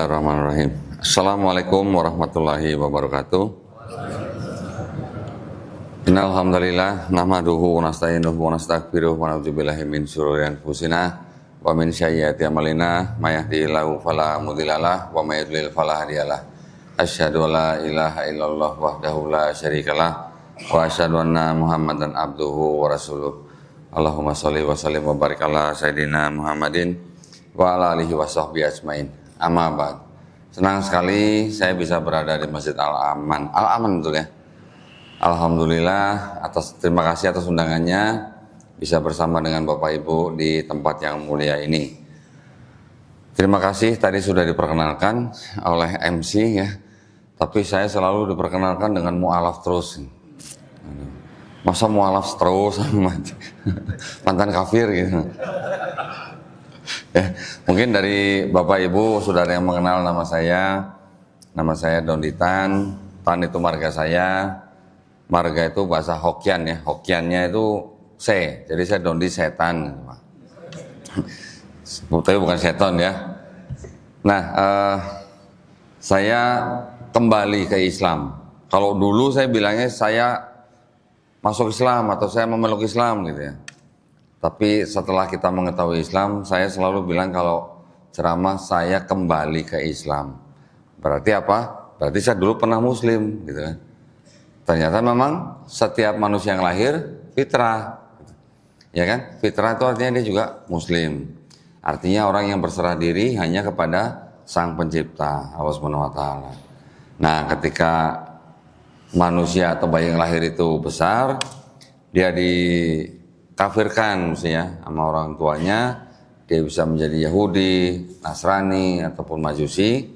Bismillahirrahmanirrahim. Assalamualaikum warahmatullahi wabarakatuh. Innal hamdalillah nahmaduhu wa nasta'inuhu wa nastaghfiruh wa na'udzubillahi min syururi anfusina wa min sayyiati a'malina may yahdihillahu fala mudhillalah wa may yudlil fala hadiyalah. Asyhadu an la ilaha illallah wahdahu la syarikalah wa asyhadu anna Muhammadan abduhu wa rasuluh. Allahumma shalli wa sallim wa barik ala sayidina Muhammadin wa ala alihi wa sahbihi ajmain. Amma ba'd. Senang sekali saya bisa berada di Masjid Al-Aman. Al-Aman betul ya. Alhamdulillah, terima kasih atas undangannya bisa bersama dengan Bapak Ibu di tempat yang mulia ini. Terima kasih tadi sudah diperkenalkan oleh MC ya. Tapi saya selalu diperkenalkan dengan mu'alaf terus. Masa mu'alaf terus sama mantan kafir gitu. Ya, mungkin dari Bapak Ibu sudah ada yang mengenal nama saya. Nama saya Dondi Tan. Tan itu marga saya. Marga itu bahasa Hokian ya. Hokiannya itu se. Jadi saya Dondi Setan. Tapi bukan seton ya. Nah, saya kembali ke Islam. Kalau dulu saya bilangnya saya masuk Islam atau saya memeluk Islam gitu ya. Tapi setelah kita mengetahui Islam, saya selalu bilang kalau ceramah saya kembali ke Islam. Berarti apa? Berarti saya dulu pernah Muslim, gitu kan? Ternyata memang setiap manusia yang lahir fitrah, ya kan? Fitrah itu artinya dia juga Muslim. Artinya orang yang berserah diri hanya kepada Sang Pencipta, Allah Subhanahu Wa Taala. Nah, ketika manusia atau bayi yang lahir itu besar, dia dikafirkan misalnya sama orang tuanya, dia bisa menjadi Yahudi, Nasrani ataupun Majusi.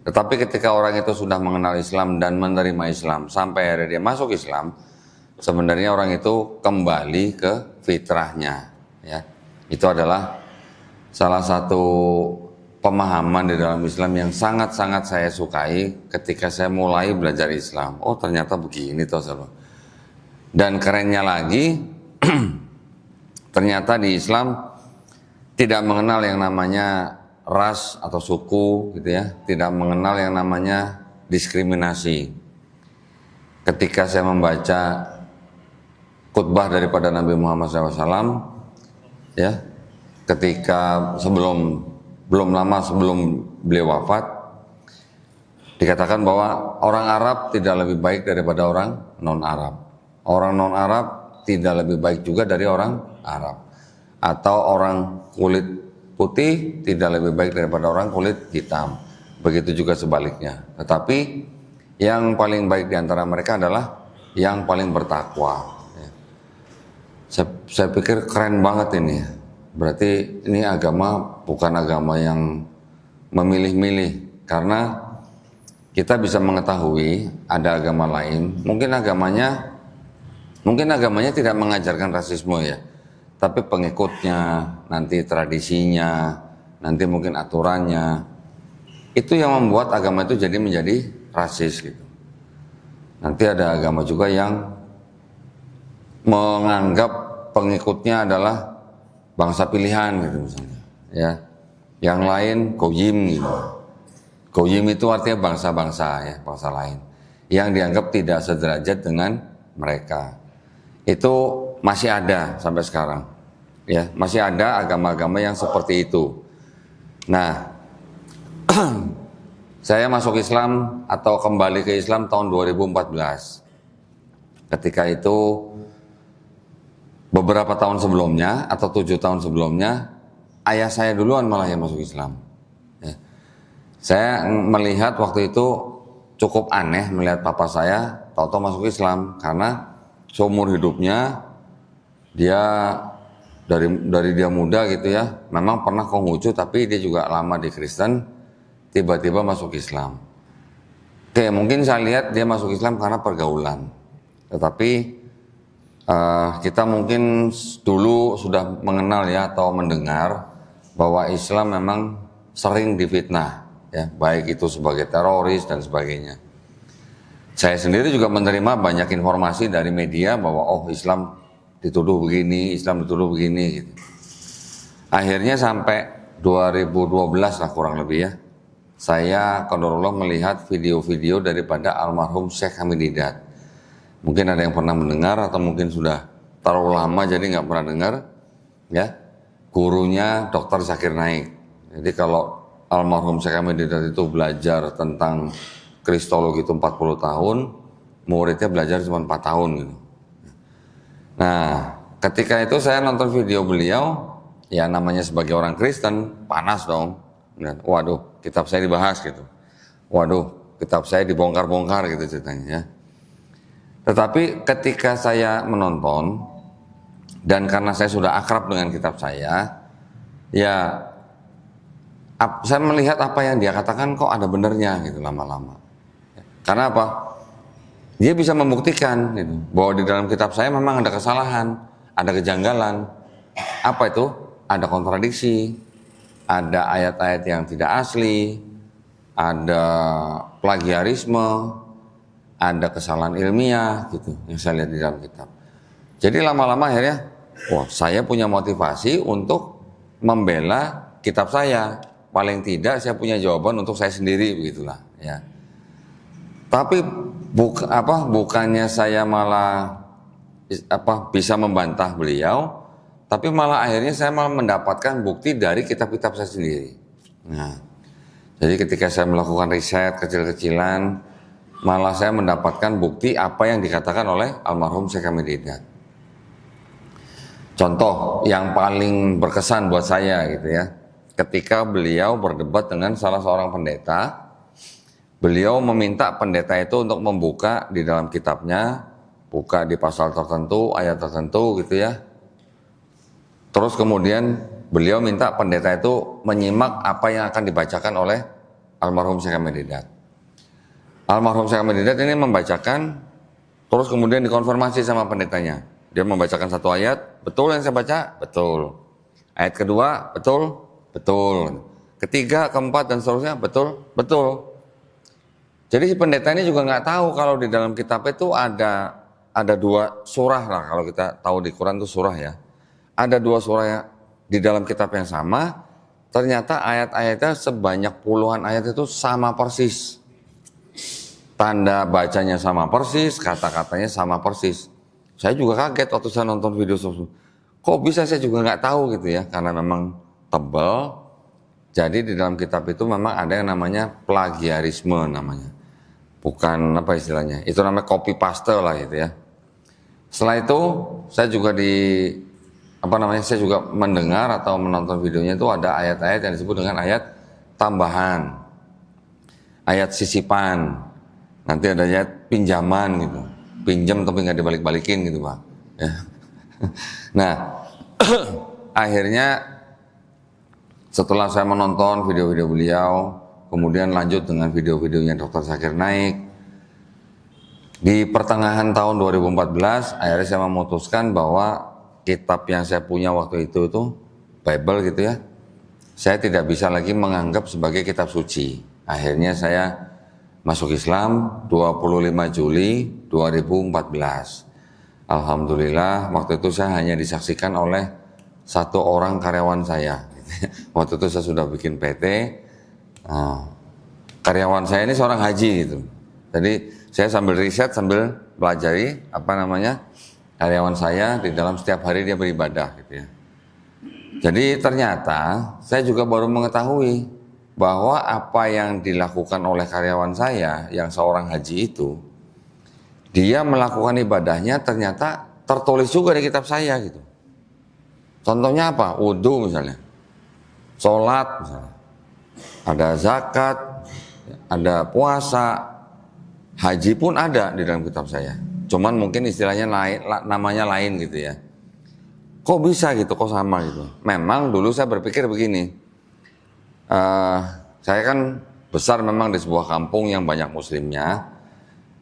Tetapi ketika orang itu sudah mengenal Islam dan menerima Islam sampai akhirnya dia masuk Islam, sebenarnya orang itu kembali ke fitrahnya ya. Itu adalah salah satu pemahaman di dalam Islam yang sangat-sangat saya sukai ketika saya mulai belajar Islam. Oh, ternyata begini toh saudara. Dan kerennya lagi ternyata di Islam tidak mengenal yang namanya ras atau suku gitu ya, tidak mengenal yang namanya diskriminasi. Ketika saya membaca khutbah daripada Nabi Muhammad SAW ya, ketika belum lama sebelum beliau wafat, dikatakan bahwa orang Arab tidak lebih baik daripada orang non-Arab. Orang non-Arab tidak lebih baik juga dari orang Arab. Atau orang kulit putih tidak lebih baik daripada orang kulit hitam. Begitu juga sebaliknya. Tetapi yang paling baik di antara mereka adalah yang paling bertakwa. Saya pikir keren banget ini. Berarti ini agama bukan agama yang memilih-milih. Karena kita bisa mengetahui ada agama lain. Mungkin agamanya tidak mengajarkan rasisme ya, tapi pengikutnya, nanti tradisinya, nanti mungkin aturannya, itu yang membuat agama itu menjadi rasis gitu. Nanti ada agama juga yang menganggap pengikutnya adalah bangsa pilihan gitu misalnya, ya. Yang lain goyim gitu. Goyim itu artinya bangsa-bangsa ya, bangsa lain yang dianggap tidak sederajat dengan mereka. Itu masih ada sampai sekarang ya, masih ada agama-agama yang seperti itu. Nah, saya masuk Islam atau kembali ke Islam tahun 2014. Ketika itu beberapa tahun sebelumnya atau 7 tahun sebelumnya, ayah saya duluan malah yang masuk Islam ya. Saya melihat waktu itu cukup aneh melihat papa saya tahu-tahu masuk Islam, karena seumur hidupnya dia dari dia muda gitu ya, memang pernah Konghucu tapi dia juga lama di Kristen, tiba-tiba masuk Islam. Oke, mungkin saya lihat dia masuk Islam karena pergaulan. Tetapi kita mungkin dulu sudah mengenal ya atau mendengar bahwa Islam memang sering difitnah ya, baik itu sebagai teroris dan sebagainya. Saya sendiri juga menerima banyak informasi dari media bahwa oh Islam dituduh begini, Islam dituduh begini gitu. Akhirnya sampai 2012 lah kurang lebih ya. saya qadarullah melihat video-video daripada almarhum Syekh Hamid Didat. Mungkin ada yang pernah mendengar atau mungkin sudah terlalu lama jadi nggak pernah dengar, ya. Gurunya Dr. Zakir Naik. Jadi kalau almarhum Syekh Hamid Didat itu belajar tentang kristologi itu 40 tahun, muridnya belajar cuma 4 tahun gitu. Nah, ketika itu saya nonton video beliau, ya namanya sebagai orang Kristen, panas dong. Waduh, kitab saya dibahas gitu. Waduh, kitab saya dibongkar-bongkar gitu ceritanya ya. Tetapi ketika saya menonton, dan karena saya sudah akrab dengan kitab saya, ya saya melihat apa yang dia katakan kok ada benernya gitu lama-lama. Karena apa? Dia bisa membuktikan gitu, bahwa di dalam kitab saya memang ada kesalahan, ada kejanggalan. Apa itu? Ada kontradiksi, ada ayat-ayat yang tidak asli, ada plagiarisme, ada kesalahan ilmiah gitu yang saya lihat di dalam kitab. Jadi lama-lama akhirnya, wah saya punya motivasi untuk membela kitab saya. Paling tidak saya punya jawaban untuk saya sendiri begitulah ya. Tapi bukannya saya malah bisa membantah beliau, tapi malah akhirnya saya malah mendapatkan bukti dari kitab-kitab saya sendiri. Nah, jadi ketika saya melakukan riset kecil-kecilan, malah saya mendapatkan bukti apa yang dikatakan oleh almarhum Syekh Hamid Didat. Contoh yang paling berkesan buat saya gitu ya, ketika beliau berdebat dengan salah seorang pendeta, beliau meminta pendeta itu untuk membuka di dalam kitabnya, buka di pasal tertentu, ayat tertentu gitu ya. Terus kemudian beliau minta pendeta itu menyimak apa yang akan dibacakan oleh almarhum Syekh Hamid Didat. Almarhum Syekh Hamid Didat ini membacakan, terus kemudian dikonfirmasi sama pendetanya. Dia membacakan satu ayat, betul yang saya baca? Betul. Ayat kedua, betul? Betul. Ketiga, keempat, dan seterusnya, betul? Betul. Jadi si pendeta ini juga nggak tahu kalau di dalam kitab itu ada 2 surah lah, kalau kita tahu di Quran itu surah ya. Ada 2 surah yang di dalam kitab yang sama, ternyata ayat-ayatnya sebanyak puluhan ayat itu sama persis. Tanda bacanya sama persis, kata-katanya sama persis. Saya juga kaget waktu saya nonton video tersebut. Kok bisa, saya juga nggak tahu gitu ya, karena memang tebal. Jadi di dalam kitab itu memang ada yang namanya plagiarisme namanya. Bukan apa istilahnya, itu namanya copy paste lah gitu ya. Setelah itu saya juga saya juga mendengar atau menonton videonya itu ada ayat-ayat yang disebut dengan ayat tambahan, ayat sisipan, nanti ada ayat pinjaman gitu, pinjam tapi nggak dibalik-balikin gitu Pak ya. Nah akhirnya setelah saya menonton video-video beliau, kemudian lanjut dengan video-videonya Dr. Zakir Naik, di pertengahan tahun 2014 akhirnya saya memutuskan bahwa kitab yang saya punya waktu itu Bible gitu ya, saya tidak bisa lagi menganggap sebagai kitab suci. Akhirnya saya masuk Islam 25 Juli 2014. Alhamdulillah waktu itu saya hanya disaksikan oleh 1 orang karyawan saya. Waktu itu saya sudah bikin PT. Karyawan saya ini seorang haji gitu. Jadi saya sambil riset, sambil pelajari karyawan saya di dalam setiap hari dia beribadah gitu ya. Jadi ternyata saya juga baru mengetahui bahwa apa yang dilakukan oleh karyawan saya yang seorang haji itu, dia melakukan ibadahnya ternyata tertulis juga di kitab saya gitu. Contohnya apa? Wudhu misalnya, sholat misalnya, ada zakat, ada puasa, haji pun ada di dalam kitab saya. Cuman mungkin istilahnya lain, namanya lain gitu ya. Kok bisa gitu, kok sama gitu. Memang dulu saya berpikir begini, saya kan besar memang di sebuah kampung yang banyak muslimnya.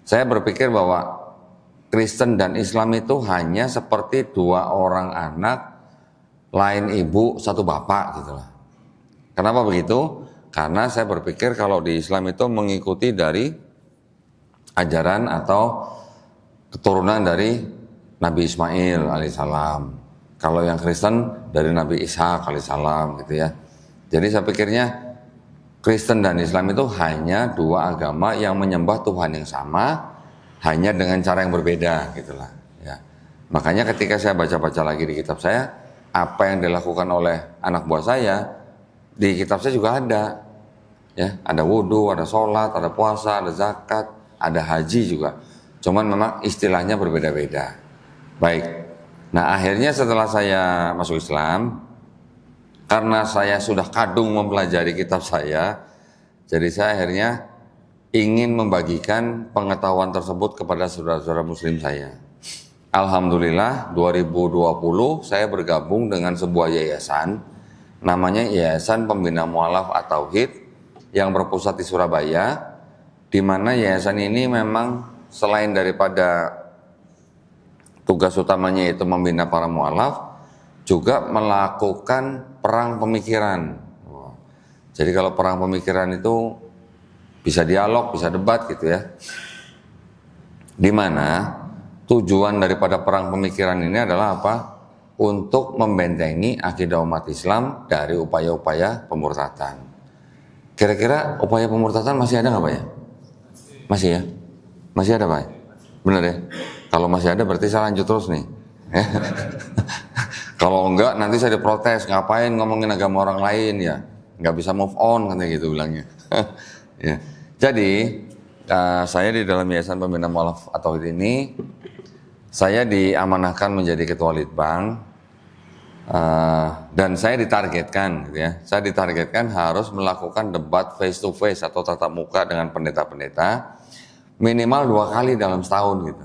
Saya berpikir bahwa Kristen dan Islam itu hanya seperti 2 orang anak, lain ibu, 1 bapak gitu lah. Kenapa begitu? Karena saya berpikir kalau di Islam itu mengikuti dari ajaran atau keturunan dari Nabi Ismail alaihissalam. Kalau yang Kristen dari Nabi Ishak alaihissalam gitu ya. Jadi saya pikirnya Kristen dan Islam itu hanya dua agama yang menyembah Tuhan yang sama, hanya dengan cara yang berbeda gitulah. Ya. Makanya ketika saya baca-baca lagi di kitab saya, apa yang dilakukan oleh anak buah saya, di kitab saya juga ada. Ya, ada wudhu, ada sholat, ada puasa, ada zakat, ada haji juga. Cuman memang istilahnya berbeda-beda. Baik. Nah akhirnya setelah saya masuk Islam, karena saya sudah kadung mempelajari kitab saya, jadi saya akhirnya ingin membagikan pengetahuan tersebut kepada saudara-saudara muslim saya. Alhamdulillah 2020 saya bergabung dengan sebuah yayasan, namanya Yayasan Pembina Mu'alaf At-Tauhid yang berpusat di Surabaya, di mana yayasan ini memang selain daripada tugas utamanya yaitu membina para mu'alaf, juga melakukan perang pemikiran. Jadi kalau perang pemikiran itu bisa dialog, bisa debat gitu ya. Dimana tujuan daripada perang pemikiran ini adalah apa? Untuk membentengi akidah umat Islam dari upaya-upaya pemurtadan. Kira-kira upaya pemurtadan masih ada nggak Pak ya? Masih ya? Masih ada Pak? Benar ya? Kalau masih ada berarti saya lanjut terus nih. Kalau enggak nanti saya diprotes, ngapain ngomongin agama orang lain ya, nggak bisa move on katanya gitu bilangnya. Ya. Jadi saya di dalam Yayasan Pembina Mu'alaf At-Tauhid ini, saya diamanahkan menjadi ketua litbang, dan saya ditargetkan gitu ya, saya ditargetkan harus melakukan debat face to face atau tatap muka dengan pendeta-pendeta minimal 2 kali dalam setahun gitu.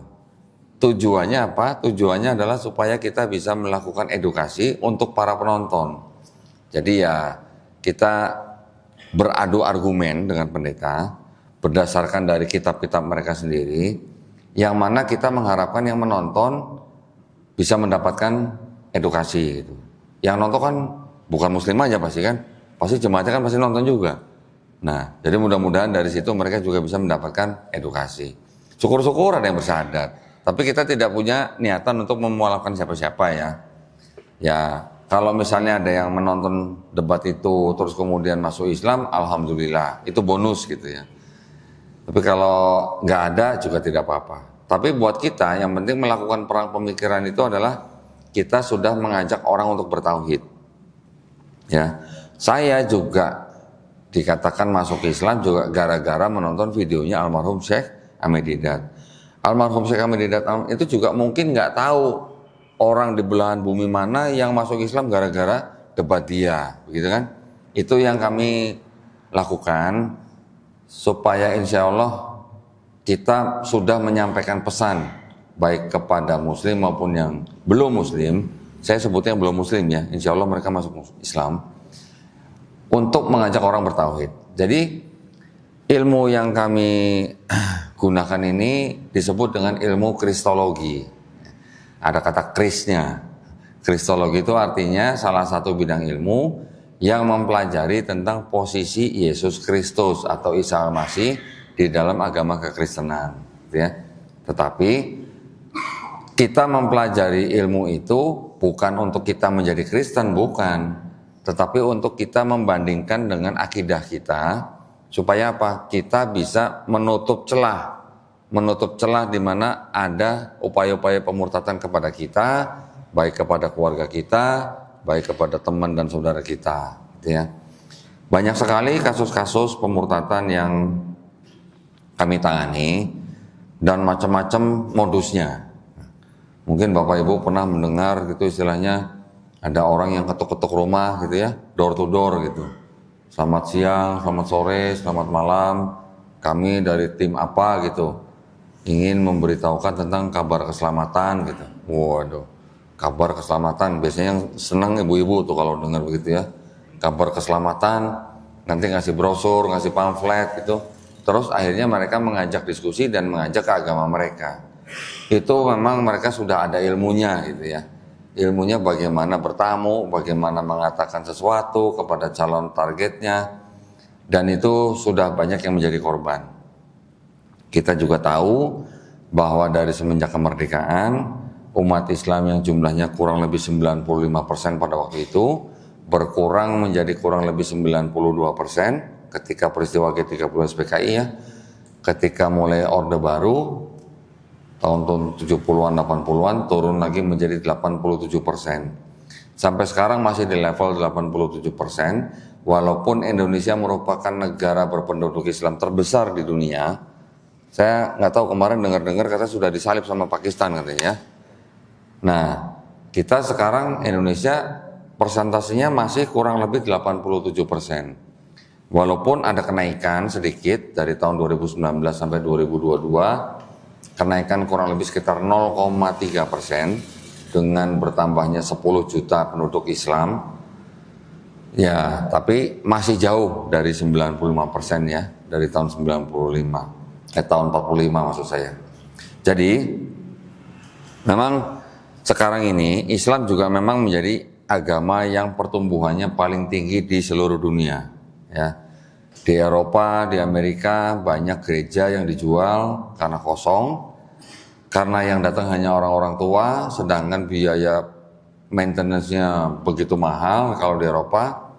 Tujuannya apa? Tujuannya adalah supaya kita bisa melakukan edukasi untuk para penonton. Jadi ya kita beradu argumen dengan pendeta berdasarkan dari kitab-kitab mereka sendiri, yang mana kita mengharapkan yang menonton bisa mendapatkan edukasi gitu. Yang nonton kan bukan muslim aja pasti kan, pasti jemaatnya kan pasti nonton juga. Nah, jadi mudah-mudahan dari situ mereka juga bisa mendapatkan edukasi. Syukur-syukur ada yang bersahadat. Tapi kita tidak punya niatan untuk memualafkan siapa-siapa ya. Ya, kalau misalnya ada yang menonton debat itu terus kemudian masuk Islam, alhamdulillah, itu bonus gitu ya. Tapi kalau nggak ada juga tidak apa-apa. Tapi buat kita yang penting melakukan perang pemikiran itu adalah kita sudah mengajak orang untuk bertauhid. Ya, saya juga dikatakan masuk Islam juga gara-gara menonton videonya almarhum Syekh Ahmed Didat. Almarhum Syekh Ahmed Didat itu juga mungkin nggak tahu orang di belahan bumi mana yang masuk Islam gara-gara debat dia, begitu kan? Itu yang kami lakukan supaya insya Allah kita sudah menyampaikan pesan baik kepada muslim maupun yang belum muslim. Saya sebutnya yang belum muslim ya, insya Allah mereka masuk Islam, untuk mengajak orang bertauhid. Jadi ilmu yang kami gunakan ini disebut dengan ilmu kristologi. Ada kata krisnya. Kristologi itu artinya salah satu bidang ilmu yang mempelajari tentang posisi Yesus Kristus atau Isa Al-Masih di dalam agama kekristenan. Ya. Tetapi kita mempelajari ilmu itu bukan untuk kita menjadi Kristen, bukan. Tetapi untuk kita membandingkan dengan akidah kita, supaya apa? Kita bisa menutup celah di mana ada upaya-upaya pemurtadan kepada kita, baik kepada keluarga kita, baik kepada teman dan saudara kita, gitu ya. Banyak sekali kasus-kasus pemurtadan yang kami tangani dan macam-macam modusnya. Mungkin Bapak Ibu pernah mendengar gitu istilahnya, ada orang yang ketuk-ketuk rumah gitu ya, door to door gitu. Selamat siang, selamat sore, selamat malam, kami dari tim apa gitu, ingin memberitahukan tentang kabar keselamatan gitu. Waduh, kabar keselamatan, biasanya yang senang ibu-ibu tuh kalau dengar begitu ya. Kabar keselamatan, nanti ngasih brosur, ngasih pamflet gitu. Terus akhirnya mereka mengajak diskusi dan mengajak ke agama mereka. Itu memang mereka sudah ada ilmunya gitu ya. Ilmunya bagaimana bertamu, bagaimana mengatakan sesuatu kepada calon targetnya, dan itu sudah banyak yang menjadi korban. Kita juga tahu bahwa dari semenjak kemerdekaan, umat Islam yang jumlahnya kurang lebih 95% pada waktu itu, berkurang menjadi kurang lebih 92%, ketika peristiwa G30 SPKI ya, ketika mulai Orde Baru tahun 70-an 80-an turun lagi menjadi 87%. Sampai sekarang masih di level 87%, walaupun Indonesia merupakan negara berpenduduk Islam terbesar di dunia. Saya nggak tahu, kemarin dengar-dengar kata sudah disalib sama Pakistan katanya. Nah, kita sekarang Indonesia persentasenya masih kurang lebih 87%. Walaupun ada kenaikan sedikit dari tahun 2019 sampai 2022, kenaikan kurang lebih sekitar 0,3%. Dengan bertambahnya 10 juta penduduk Islam, ya tapi masih jauh dari 95% ya, dari tahun tahun 45 maksud saya. Jadi memang sekarang ini Islam juga memang menjadi agama yang pertumbuhannya paling tinggi di seluruh dunia ya. Di Eropa, di Amerika banyak gereja yang dijual karena kosong. Karena yang datang hanya orang-orang tua, sedangkan biaya maintenance-nya begitu mahal kalau di Eropa.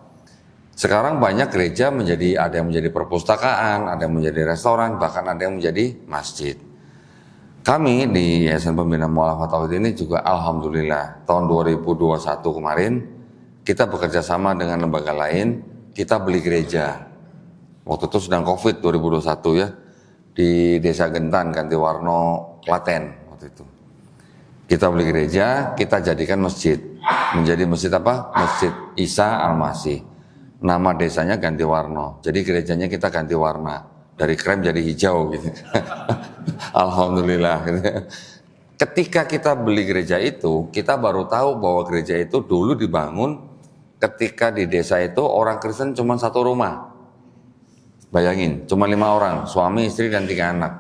Sekarang banyak gereja ada yang menjadi perpustakaan, ada yang menjadi restoran, bahkan ada yang menjadi masjid. Kami di Yayasan Pembina Mu'alafah Tauhid ini juga alhamdulillah tahun 2021 kemarin kita bekerja sama dengan lembaga lain, kita beli gereja. Waktu itu sedang Covid 2021 ya, di Desa Gentan, Gantiwarno, Klaten waktu itu. Kita beli gereja, kita jadikan masjid. Menjadi masjid apa? Masjid Isa Al-Masih. Nama desanya Gantiwarno. Jadi gerejanya kita ganti warna. Dari krem jadi hijau gitu. Alhamdulillah gitu. Ketika kita beli gereja itu, kita baru tahu bahwa gereja itu dulu dibangun ketika di desa itu orang Kristen cuma satu rumah. Bayangin, cuma 5 orang, suami, istri, dan 3 anak.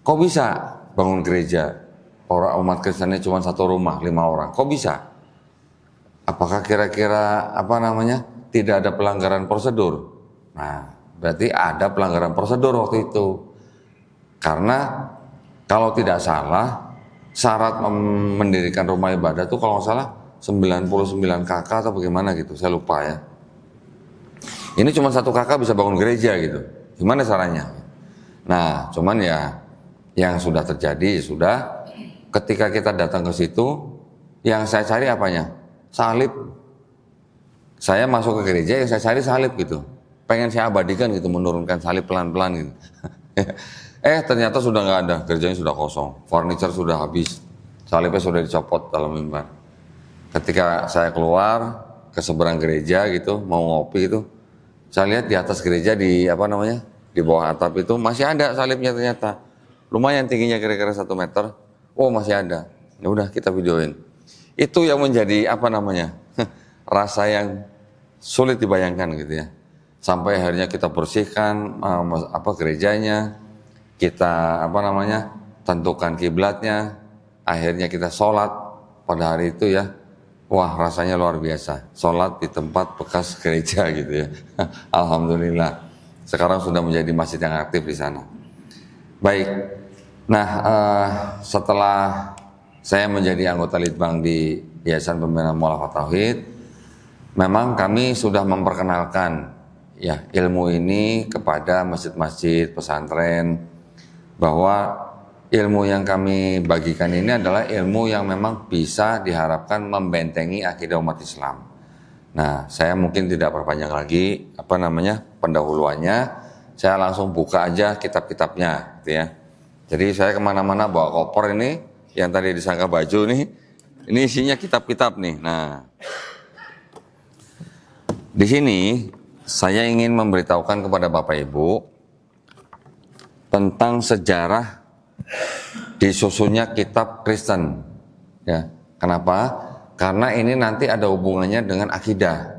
Kok bisa bangun gereja? Orang umat Kristennya cuma satu rumah, 5 orang. Kok bisa? Apakah kira-kira tidak ada pelanggaran prosedur? Nah, berarti ada pelanggaran prosedur waktu itu. Karena kalau tidak salah, syarat mendirikan rumah ibadah itu kalau nggak salah 99 kakak atau bagaimana gitu, saya lupa ya. Ini cuma 1 kakak bisa bangun gereja gitu. Gimana caranya? Nah, cuman ya yang sudah terjadi sudah, ketika kita datang ke situ, yang saya cari apanya? Salib. Saya masuk ke gereja, yang saya cari salib gitu. Pengen saya abadikan gitu, menurunkan salib pelan-pelan gitu. Ternyata sudah nggak ada, gerejanya sudah kosong, furniture sudah habis, salibnya sudah dicopot dalam mimbar. Ketika saya keluar ke seberang gereja gitu, mau ngopi itu, saya lihat di atas gereja di bawah atap itu masih ada salibnya ternyata. Lumayan tingginya kira-kira 1 meter. Oh, masih ada. Ya udah kita videoin. Itu yang menjadi rasa yang sulit dibayangkan gitu ya. Sampai akhirnya kita bersihkan gerejanya, kita tentukan kiblatnya, akhirnya kita sholat pada hari itu ya. Wah, rasanya luar biasa. Sholat di tempat bekas gereja gitu ya. Alhamdulillah. Sekarang sudah menjadi masjid yang aktif di sana. Baik. Nah, setelah saya menjadi anggota Litbang di Yayasan Pembina Mu'alafah Tauhid, memang kami sudah memperkenalkan ya ilmu ini kepada masjid-masjid, pesantren, bahwa ilmu yang kami bagikan ini adalah ilmu yang memang bisa diharapkan membentengi akidah umat Islam. Nah, saya mungkin tidak perpanjang lagi pendahuluannya. Saya langsung buka aja kitab-kitabnya, gitu ya. Jadi saya kemana-mana bawa koper ini, yang tadi disangka baju nih, ini isinya kitab-kitab nih. Nah, di sini saya ingin memberitahukan kepada Bapak Ibu tentang sejarah disusunnya kitab Kristen. Ya, kenapa? Karena ini nanti ada hubungannya dengan akidah.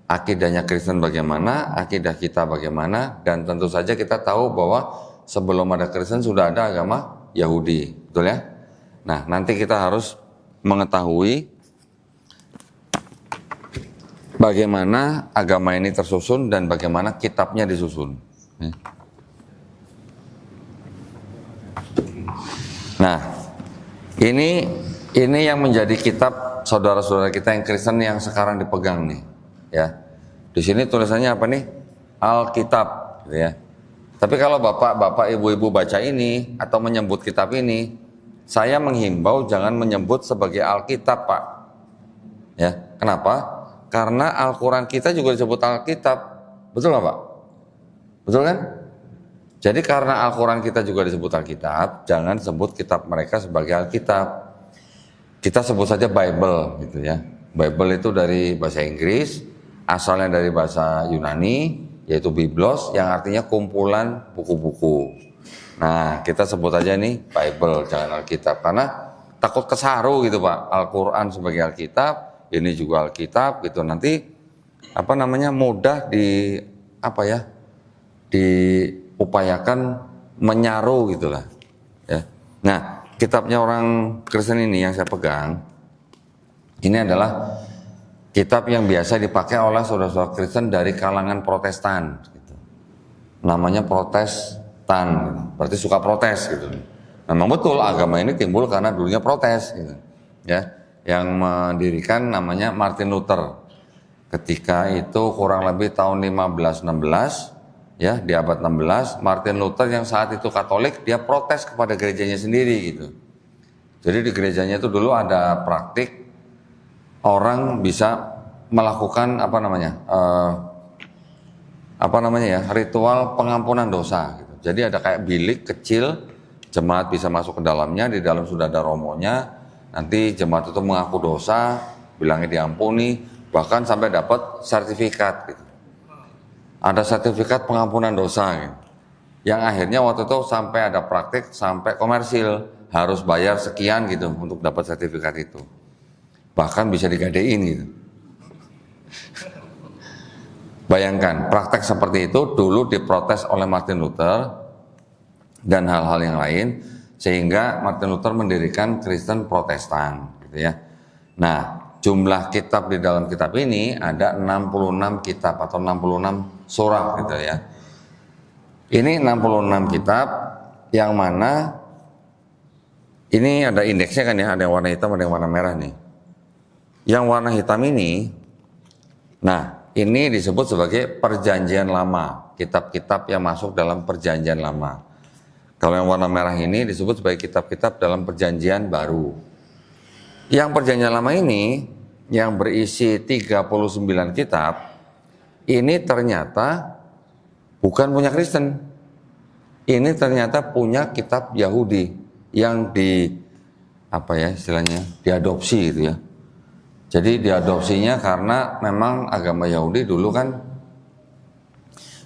Akidahnya Kristen bagaimana, akidah kita bagaimana, dan tentu saja kita tahu bahwa sebelum ada Kristen sudah ada agama Yahudi, betul ya? Nah, nanti kita harus mengetahui bagaimana agama ini tersusun dan bagaimana kitabnya disusun. Nah, ini yang menjadi kitab saudara-saudara kita yang Kristen yang sekarang dipegang nih, ya. Di sini tulisannya apa nih? Alkitab, gitu ya. Tapi kalau bapak-bapak, ibu-ibu baca ini atau menyebut kitab ini, saya menghimbau jangan menyebut sebagai Alkitab, Pak. Ya, kenapa? Karena Al-Quran kita juga disebut Alkitab, betul nggak, Pak? Betul kan? Jadi karena Al-Quran kita juga disebut Alkitab, jangan sebut kitab mereka sebagai Alkitab. Kita sebut saja Bible, gitu ya. Bible itu dari bahasa Inggris, asalnya dari bahasa Yunani, yaitu Biblos, yang artinya kumpulan buku-buku. Nah, kita sebut aja nih Bible, jangan Alkitab, karena takut kesaru gitu, Pak. Al-Quran sebagai Alkitab, ini juga Alkitab, gitu. Nanti mudah diupayakan menyaru gitulah. Ya. Nah, kitabnya orang Kristen ini yang saya pegang, ini adalah kitab yang biasa dipakai oleh saudara-saudara Kristen dari kalangan Protestan, gitu. Namanya Protestan, gitu. Berarti suka protes, gitu. Memang betul agama ini timbul karena dulunya protes, gitu. Ya, yang mendirikan namanya Martin Luther. Ketika itu kurang lebih tahun 1516, ya di abad 16, Martin Luther yang saat itu Katolik, dia protes kepada gerejanya sendiri, gitu. Jadi di gerejanya itu dulu ada praktik orang bisa melakukan ritual pengampunan dosa, gitu. Jadi ada kayak bilik kecil, jemaat bisa masuk ke dalamnya, di dalam sudah ada romonya, nanti jemaat itu mengaku dosa, bilangnya diampuni, bahkan sampai dapat sertifikat, gitu. Ada sertifikat pengampunan dosa, gitu. Yang akhirnya waktu itu sampai ada praktik sampai komersil, harus bayar sekian gitu untuk dapat sertifikat itu. Bahkan bisa digadein gitu. Bayangkan, praktek seperti itu dulu diprotes oleh Martin Luther dan hal-hal yang lain, sehingga Martin Luther mendirikan Kristen Protestan, gitu ya. Nah, jumlah kitab di dalam kitab ini ada 66 kitab atau 66 surah, gitu ya. Ini 66 kitab yang mana ini ada indeksnya kan ya, ada yang warna hitam, ada yang warna merah nih. Yang warna hitam ini, nah ini disebut sebagai perjanjian lama, kitab-kitab yang masuk dalam perjanjian lama. Kalau yang warna merah ini disebut sebagai kitab-kitab dalam perjanjian baru. Yang perjanjian lama ini, yang berisi 39 kitab, ini ternyata bukan punya Kristen. Ini ternyata punya kitab Yahudi yang diadopsi gitu ya. Jadi diadopsinya karena memang agama Yahudi dulu kan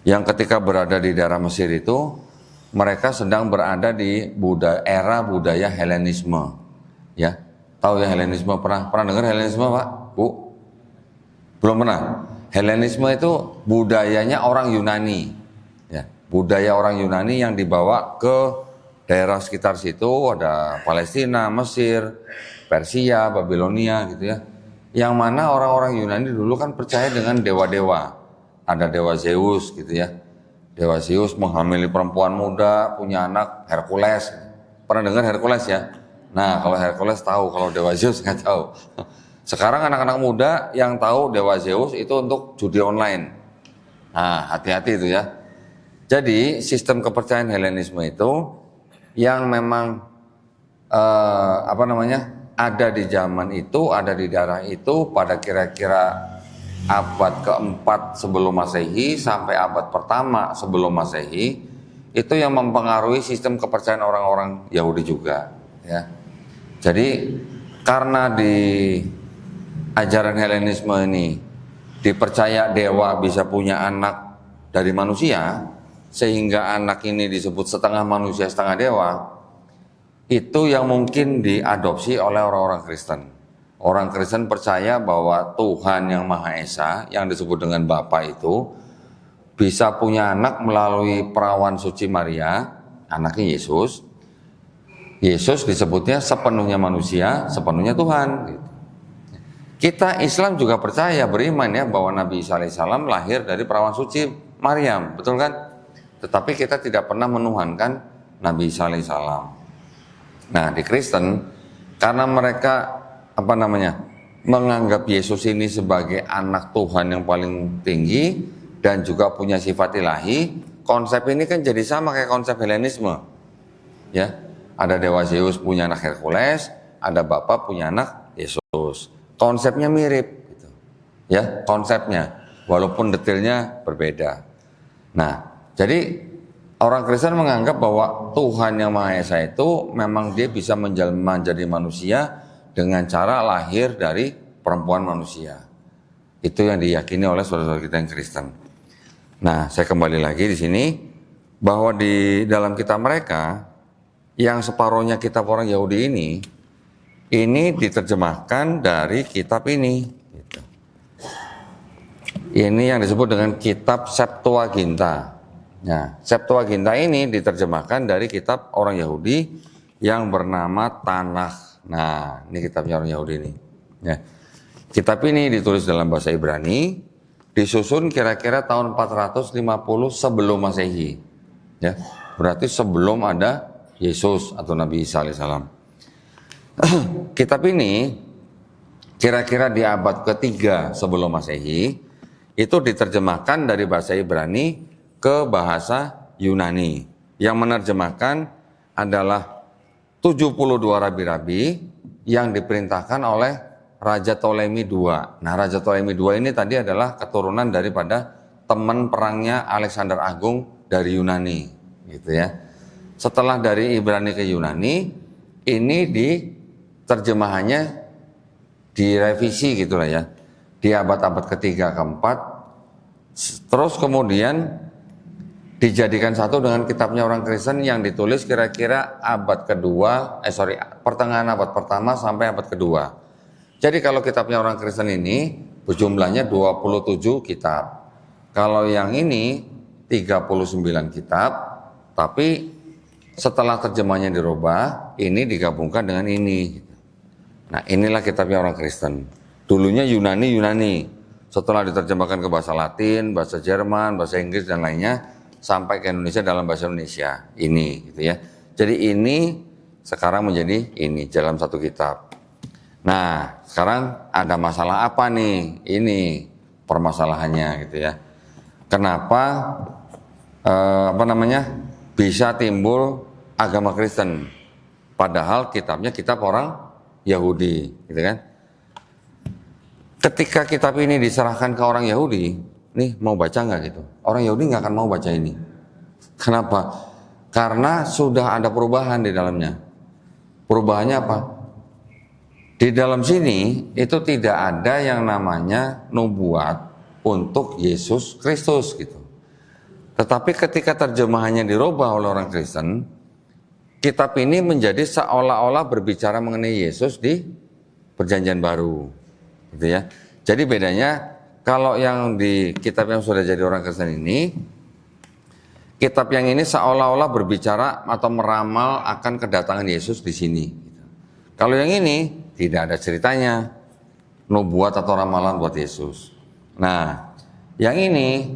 yang ketika berada di daerah Mesir itu mereka sedang berada di era budaya Helenisme. Ya, tahu ya Helenisme, pernah dengar Helenisme, Pak? Bu? Belum pernah. Helenisme itu budayanya orang Yunani. Ya, budaya orang Yunani yang dibawa ke daerah sekitar situ, ada Palestina, Mesir, Persia, Babilonia gitu ya. Yang mana orang-orang Yunani dulu kan percaya dengan dewa-dewa. Ada dewa Zeus gitu ya. Dewa Zeus menghamili perempuan muda, punya anak Hercules. Pernah dengar Hercules ya? Nah, kalau Hercules tahu, kalau dewa Zeus nggak tahu. Sekarang anak-anak muda yang tahu dewa Zeus itu untuk judi online. Nah, hati-hati itu ya. Jadi, sistem kepercayaan Helenisme itu yang memang ada di zaman itu, ada di daerah itu pada kira-kira abad keempat sebelum Masehi sampai abad pertama sebelum Masehi, itu yang mempengaruhi sistem kepercayaan orang-orang Yahudi juga ya. Jadi karena di ajaran Helenisme ini dipercaya dewa bisa punya anak dari manusia, sehingga anak ini disebut setengah manusia setengah dewa, itu yang mungkin diadopsi oleh orang-orang Kristen. Orang Kristen percaya bahwa Tuhan yang Maha Esa, yang disebut dengan Bapa itu, bisa punya anak melalui perawan suci Maria, anaknya Yesus. Yesus disebutnya sepenuhnya manusia, sepenuhnya Tuhan. Kita Islam juga percaya, beriman ya, bahwa Nabi Isa alaihissalam lahir dari perawan suci Maryam, betul kan? Tetapi kita tidak pernah menuhankan Nabi Isa alaihissalam. Nah, di Kristen, karena mereka menganggap Yesus ini sebagai anak Tuhan yang paling tinggi, dan juga punya sifat ilahi, konsep ini kan jadi sama kayak konsep Helenisme. Ya, ada dewa Zeus punya anak Hercules, ada Bapa punya anak Yesus. Konsepnya mirip, gitu. Ya, konsepnya, walaupun detailnya berbeda. Nah, jadi orang Kristen menganggap bahwa Tuhan Yang Maha Esa itu memang dia bisa menjadi manusia dengan cara lahir dari perempuan manusia. Itu yang diyakini oleh saudara-saudara kita yang Kristen. Nah, saya kembali lagi di sini bahwa di dalam kitab mereka yang separuhnya kitab orang Yahudi ini diterjemahkan dari kitab ini. Gitu. Ini yang disebut dengan kitab Septuaginta. Nah, Septuaginta ini diterjemahkan dari kitab orang Yahudi yang bernama Tanakh. Nah, ini kitabnya orang Yahudi ini. Ya. Kitab ini ditulis dalam bahasa Ibrani, disusun kira-kira tahun 450 sebelum Masehi. Ya, berarti sebelum ada Yesus atau Nabi Isa alaihissalam. Kitab ini kira-kira di abad ketiga sebelum Masehi itu diterjemahkan dari bahasa Ibrani ke bahasa Yunani. Yang menerjemahkan adalah 72 rabi-rabi yang diperintahkan oleh Raja Ptolemy II. Nah, Raja Ptolemy II ini tadi adalah keturunan daripada teman perangnya Alexander Agung dari Yunani, gitu ya. Setelah dari Ibrani ke Yunani, ini terjemahannya direvisi gitulah ya, di abad-abad ketiga keempat, terus kemudian dijadikan satu dengan kitabnya orang Kristen yang ditulis kira-kira pertengahan abad pertama sampai abad kedua. Jadi kalau kitabnya orang Kristen ini berjumlahnya 27 kitab. Kalau yang ini 39 kitab, tapi setelah terjemahnya dirubah, ini digabungkan dengan ini. Nah, inilah kitabnya orang Kristen. Dulunya Yunani, setelah diterjemahkan ke bahasa Latin, bahasa Jerman, bahasa Inggris dan lainnya, sampai ke Indonesia dalam bahasa Indonesia. Ini, gitu ya. Jadi ini sekarang menjadi ini dalam satu kitab. Nah, sekarang ada masalah apa nih? Ini permasalahannya, gitu ya. Kenapa bisa timbul agama Kristen, padahal kitabnya kitab orang Yahudi, gitu kan? Ketika kitab ini diserahkan ke orang Yahudi, nih mau baca nggak gitu? Orang Yahudi nggak akan mau baca ini. Kenapa? Karena sudah ada perubahan di dalamnya. Perubahannya apa? Di dalam sini itu tidak ada yang namanya nubuat untuk Yesus Kristus gitu. Tetapi ketika terjemahannya dirubah oleh orang Kristen, kitab ini menjadi seolah-olah berbicara mengenai Yesus di Perjanjian Baru, gitu ya. Jadi bedanya kalau yang di kitab yang sudah jadi orang Kristen ini, kitab yang ini seolah-olah berbicara atau meramal akan kedatangan Yesus di sini. Kalau yang ini tidak ada ceritanya nubuat atau ramalan buat Yesus. Nah, yang ini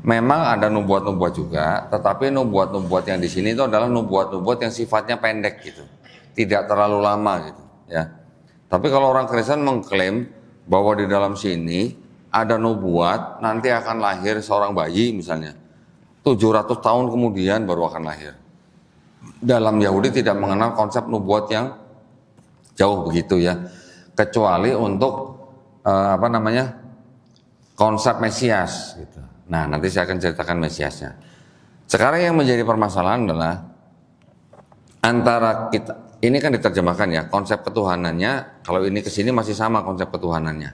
memang ada nubuat-nubuat juga, tetapi nubuat-nubuat yang di sini itu adalah nubuat-nubuat yang sifatnya pendek gitu, tidak terlalu lama gitu, ya. Tapi kalau orang Kristen mengklaim bahwa di dalam sini ada nubuat nanti akan lahir seorang bayi misalnya, 700 tahun kemudian baru akan lahir. Dalam Yahudi tidak mengenal konsep nubuat yang jauh begitu ya, kecuali untuk konsep Mesias gitu. Nah, nanti saya akan ceritakan Mesiasnya. Sekarang yang menjadi permasalahan adalah antara kita, ini kan diterjemahkan ya, konsep ketuhanannya, kalau ini ke sini masih sama konsep ketuhanannya.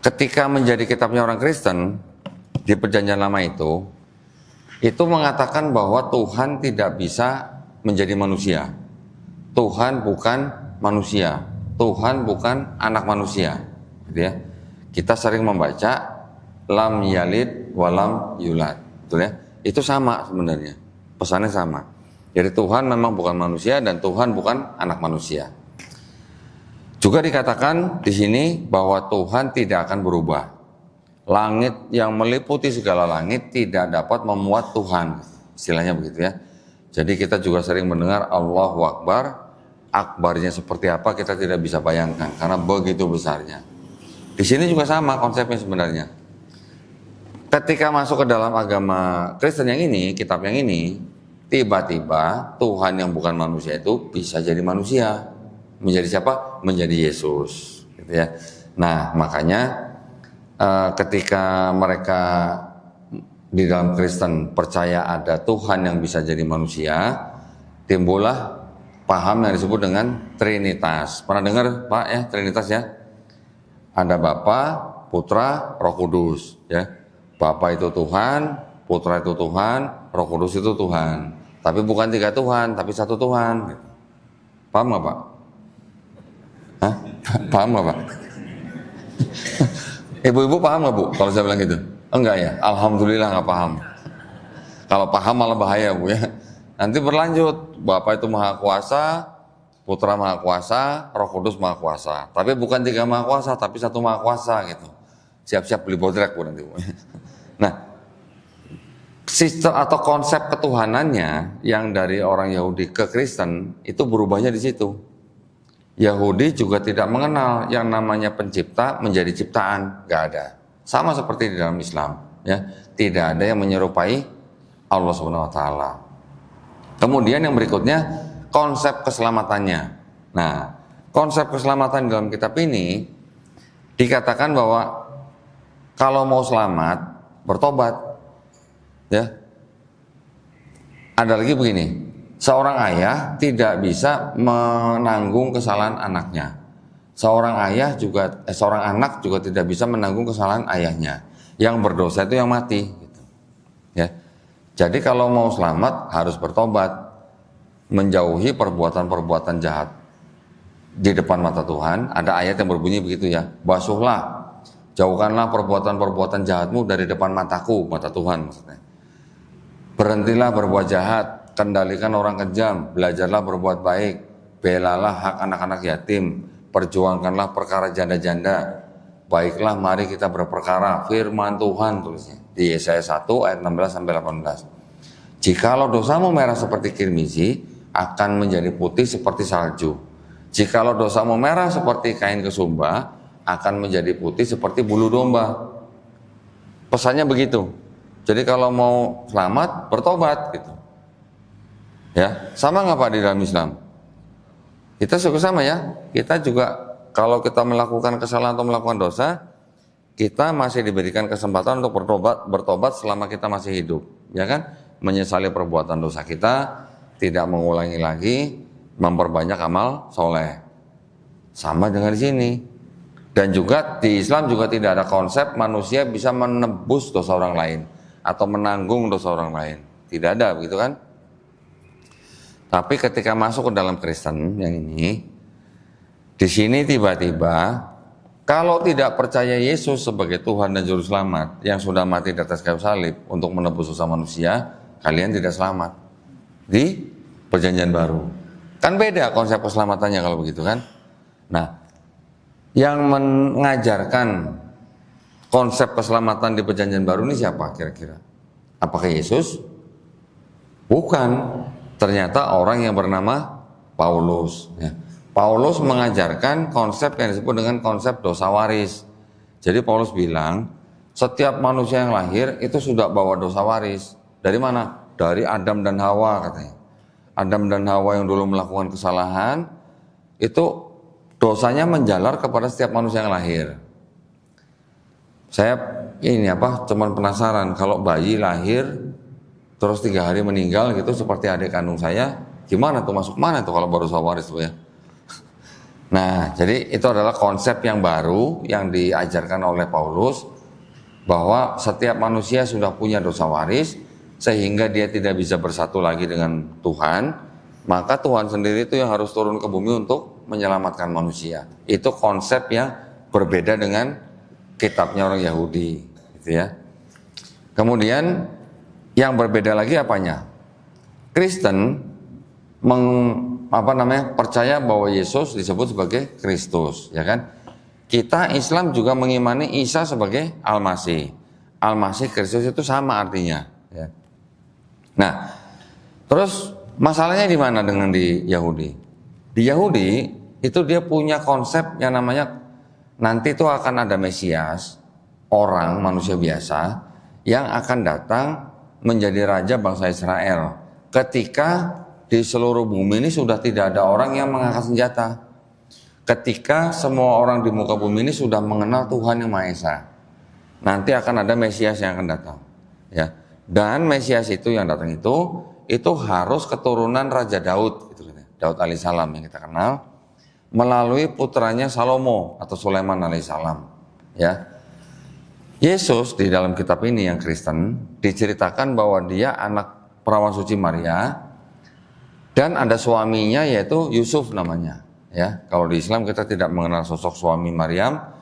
Ketika menjadi kitabnya orang Kristen di Perjanjian Lama itu mengatakan bahwa Tuhan tidak bisa menjadi manusia. Tuhan bukan manusia, Tuhan bukan anak manusia, gitu ya. Kita sering membaca lam yalid walam yulad, betul ya. Itu sama sebenarnya, pesannya sama. Jadi Tuhan memang bukan manusia dan Tuhan bukan anak manusia. Juga dikatakan di sini bahwa Tuhan tidak akan berubah. Langit yang meliputi segala langit tidak dapat memuat Tuhan, istilahnya begitu ya. Jadi kita juga sering mendengar Allahu Akbar. Akbarnya seperti apa kita tidak bisa bayangkan karena begitu besarnya. Di sini juga sama konsepnya sebenarnya. ketika masuk ke dalam agama Kristen yang ini, kitab yang ini, tiba-tiba Tuhan yang bukan manusia itu bisa jadi manusia. Menjadi siapa? Menjadi Yesus, gitu ya. Nah, makanya ketika mereka di dalam Kristen percaya ada Tuhan yang bisa jadi manusia, timbullah paham yang disebut dengan Trinitas. Pernah dengar Pak ya, Trinitas ya? Ada Bapa, Putra, Roh Kudus ya. Bapa itu Tuhan, Putra itu Tuhan, Roh Kudus itu Tuhan. Tapi bukan 3 Tuhan, tapi 1 Tuhan. Paham nggak Pak? Hah? Paham nggak Pak? Ibu-ibu paham nggak Bu kalau saya bilang gitu? Enggak ya? Alhamdulillah nggak paham. Kalau paham malah bahaya Bu ya. Nanti berlanjut, Bapa itu Maha Kuasa, Putra Maha Kuasa, Roh Kudus Maha Kuasa. Tapi bukan 3 Maha Kuasa, tapi 1 Maha Kuasa gitu. Siap-siap beli bodrek Bu nanti Bu. Nah, sistem atau konsep ketuhanannya yang dari orang Yahudi ke Kristen itu berubahnya di situ. Yahudi juga tidak mengenal yang namanya pencipta menjadi ciptaan, nggak ada. Sama seperti di dalam Islam, ya, tidak ada yang menyerupai Allah Subhanahu Wa Taala. Kemudian yang berikutnya konsep keselamatannya. Nah, konsep keselamatan dalam kitab ini dikatakan bahwa kalau mau selamat bertobat, ya. Ada lagi begini. Seorang ayah tidak bisa menanggung kesalahan anaknya. Seorang anak juga tidak bisa menanggung kesalahan ayahnya. Yang berdosa itu yang mati. Gitu. Ya. Jadi kalau mau selamat harus bertobat, menjauhi perbuatan-perbuatan jahat di depan mata Tuhan. Ada ayat yang berbunyi begitu ya. Basuhlah, jauhkanlah perbuatan-perbuatan jahatmu dari depan mataku, mata Tuhan maksudnya. Berhentilah berbuat jahat. Kendalikan orang kejam, belajarlah berbuat baik, belalah hak anak-anak yatim, perjuangkanlah perkara janda-janda. Baiklah mari kita berperkara, firman Tuhan tulisnya di Yesaya 1 ayat 16 sampai 18. Jikalau dosamu merah seperti kirmizi, akan menjadi putih seperti salju. Jikalau dosamu merah seperti kain kesumba, akan menjadi putih seperti bulu domba. Pesannya begitu. Jadi kalau mau selamat, bertobat gitu. Ya, sama nggak Pak di dalam Islam? Kita suka sama ya. Kita juga kalau kita melakukan kesalahan atau melakukan dosa, kita masih diberikan kesempatan untuk bertobat selama kita masih hidup, ya kan? Menyesali perbuatan dosa kita, tidak mengulangi lagi, memperbanyak amal soleh. Sama dengan di sini. Dan juga di Islam juga tidak ada konsep manusia bisa menebus dosa orang lain atau menanggung dosa orang lain. Tidak ada, begitu kan? Tapi ketika masuk ke dalam Kristen yang ini, di sini tiba-tiba kalau tidak percaya Yesus sebagai Tuhan dan Juru Selamat yang sudah mati di atas kayu salib untuk menebus dosa manusia, kalian tidak selamat di Perjanjian Baru. Kan beda konsep keselamatannya kalau begitu kan? Nah, yang mengajarkan konsep keselamatan di Perjanjian Baru ini siapa kira-kira? Apakah Yesus? Bukan. Ternyata orang yang bernama Paulus. Ya. Paulus mengajarkan konsep yang disebut dengan konsep dosa waris. Jadi Paulus bilang, setiap manusia yang lahir itu sudah bawa dosa waris. Dari mana? Dari Adam dan Hawa katanya. Adam dan Hawa yang dulu melakukan kesalahan, itu dosanya menjalar kepada setiap manusia yang lahir. Saya cuman penasaran kalau bayi lahir terus 3 hari meninggal gitu seperti adik kandung saya, gimana tuh masuk mana tuh kalau baru waris tuh ya? Nah, jadi itu adalah konsep yang baru yang diajarkan oleh Paulus bahwa setiap manusia sudah punya dosa waris sehingga dia tidak bisa bersatu lagi dengan Tuhan, maka Tuhan sendiri itu yang harus turun ke bumi untuk menyelamatkan manusia. Itu konsep yang berbeda dengan kitabnya orang Yahudi, gitu ya. Kemudian yang berbeda lagi apanya? Kristen percaya bahwa Yesus disebut sebagai Kristus, ya kan? Kita Islam juga mengimani Isa sebagai Al-Masih. Al-Masih Kristus itu sama artinya, ya. Nah, terus masalahnya di mana dengan di Yahudi? Di Yahudi itu dia punya konsep yang namanya nanti itu akan ada Mesias, orang manusia biasa yang akan datang menjadi raja bangsa Israel ketika di seluruh bumi ini sudah tidak ada orang yang mengangkat senjata, ketika semua orang di muka bumi ini sudah mengenal Tuhan yang Maha Esa. Nanti akan ada Mesias yang akan datang, ya. Dan Mesias itu yang datang itu harus keturunan Raja Daud, gitu, Daud alaihissalam yang kita kenal, melalui putranya Salomo atau Sulaiman alaihissalam, ya. Yesus di dalam kitab ini yang Kristen diceritakan bahwa dia anak perawan suci Maria dan ada suaminya yaitu Yusuf namanya, ya. Kalau di Islam kita tidak mengenal sosok suami Maryam.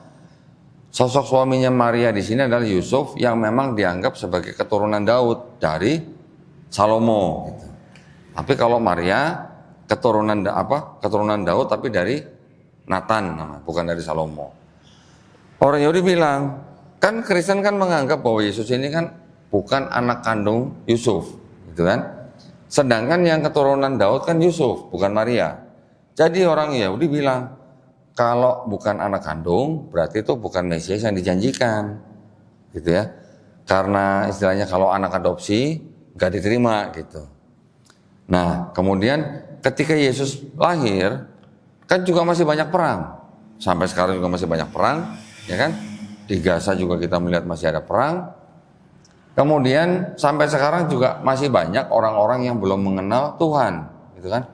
Sosok suaminya Maria di sini adalah Yusuf yang memang dianggap sebagai keturunan Daud dari Salomo, gitu. Tapi kalau Maria keturunan Daud tapi dari Nathan namanya, bukan dari Salomo. Orang Yahudi bilang, kan Kristen kan menganggap bahwa Yesus ini kan bukan anak kandung Yusuf, gitu kan? Sedangkan yang keturunan Daud kan Yusuf, bukan Maria. Jadi orang Yahudi bilang, kalau bukan anak kandung, berarti itu bukan Mesias yang dijanjikan, gitu ya. Karena istilahnya kalau anak adopsi gak diterima, gitu. Nah, kemudian ketika Yesus lahir, kan juga masih banyak perang. Sampai sekarang juga masih banyak perang, ya kan? Di Gaza juga kita melihat masih ada perang. Kemudian sampai sekarang juga masih banyak orang-orang yang belum mengenal Tuhan, gitu kan?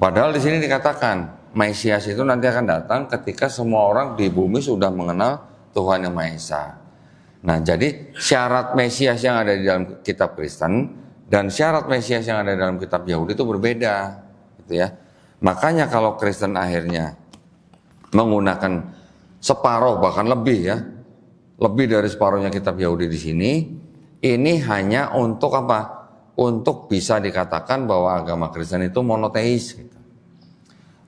Padahal di sini dikatakan Mesias itu nanti akan datang ketika semua orang di bumi sudah mengenal Tuhan yang Maha Esa. Nah, jadi syarat Mesias yang ada di dalam kitab Kristen dan syarat Mesias yang ada di dalam kitab Yahudi itu berbeda, gitu ya. Makanya kalau Kristen akhirnya menggunakan separuh bahkan lebih, ya, lebih dari separuhnya kitab Yahudi di sini, ini hanya untuk apa? Untuk bisa dikatakan bahwa agama Kristen itu monoteis, gitu.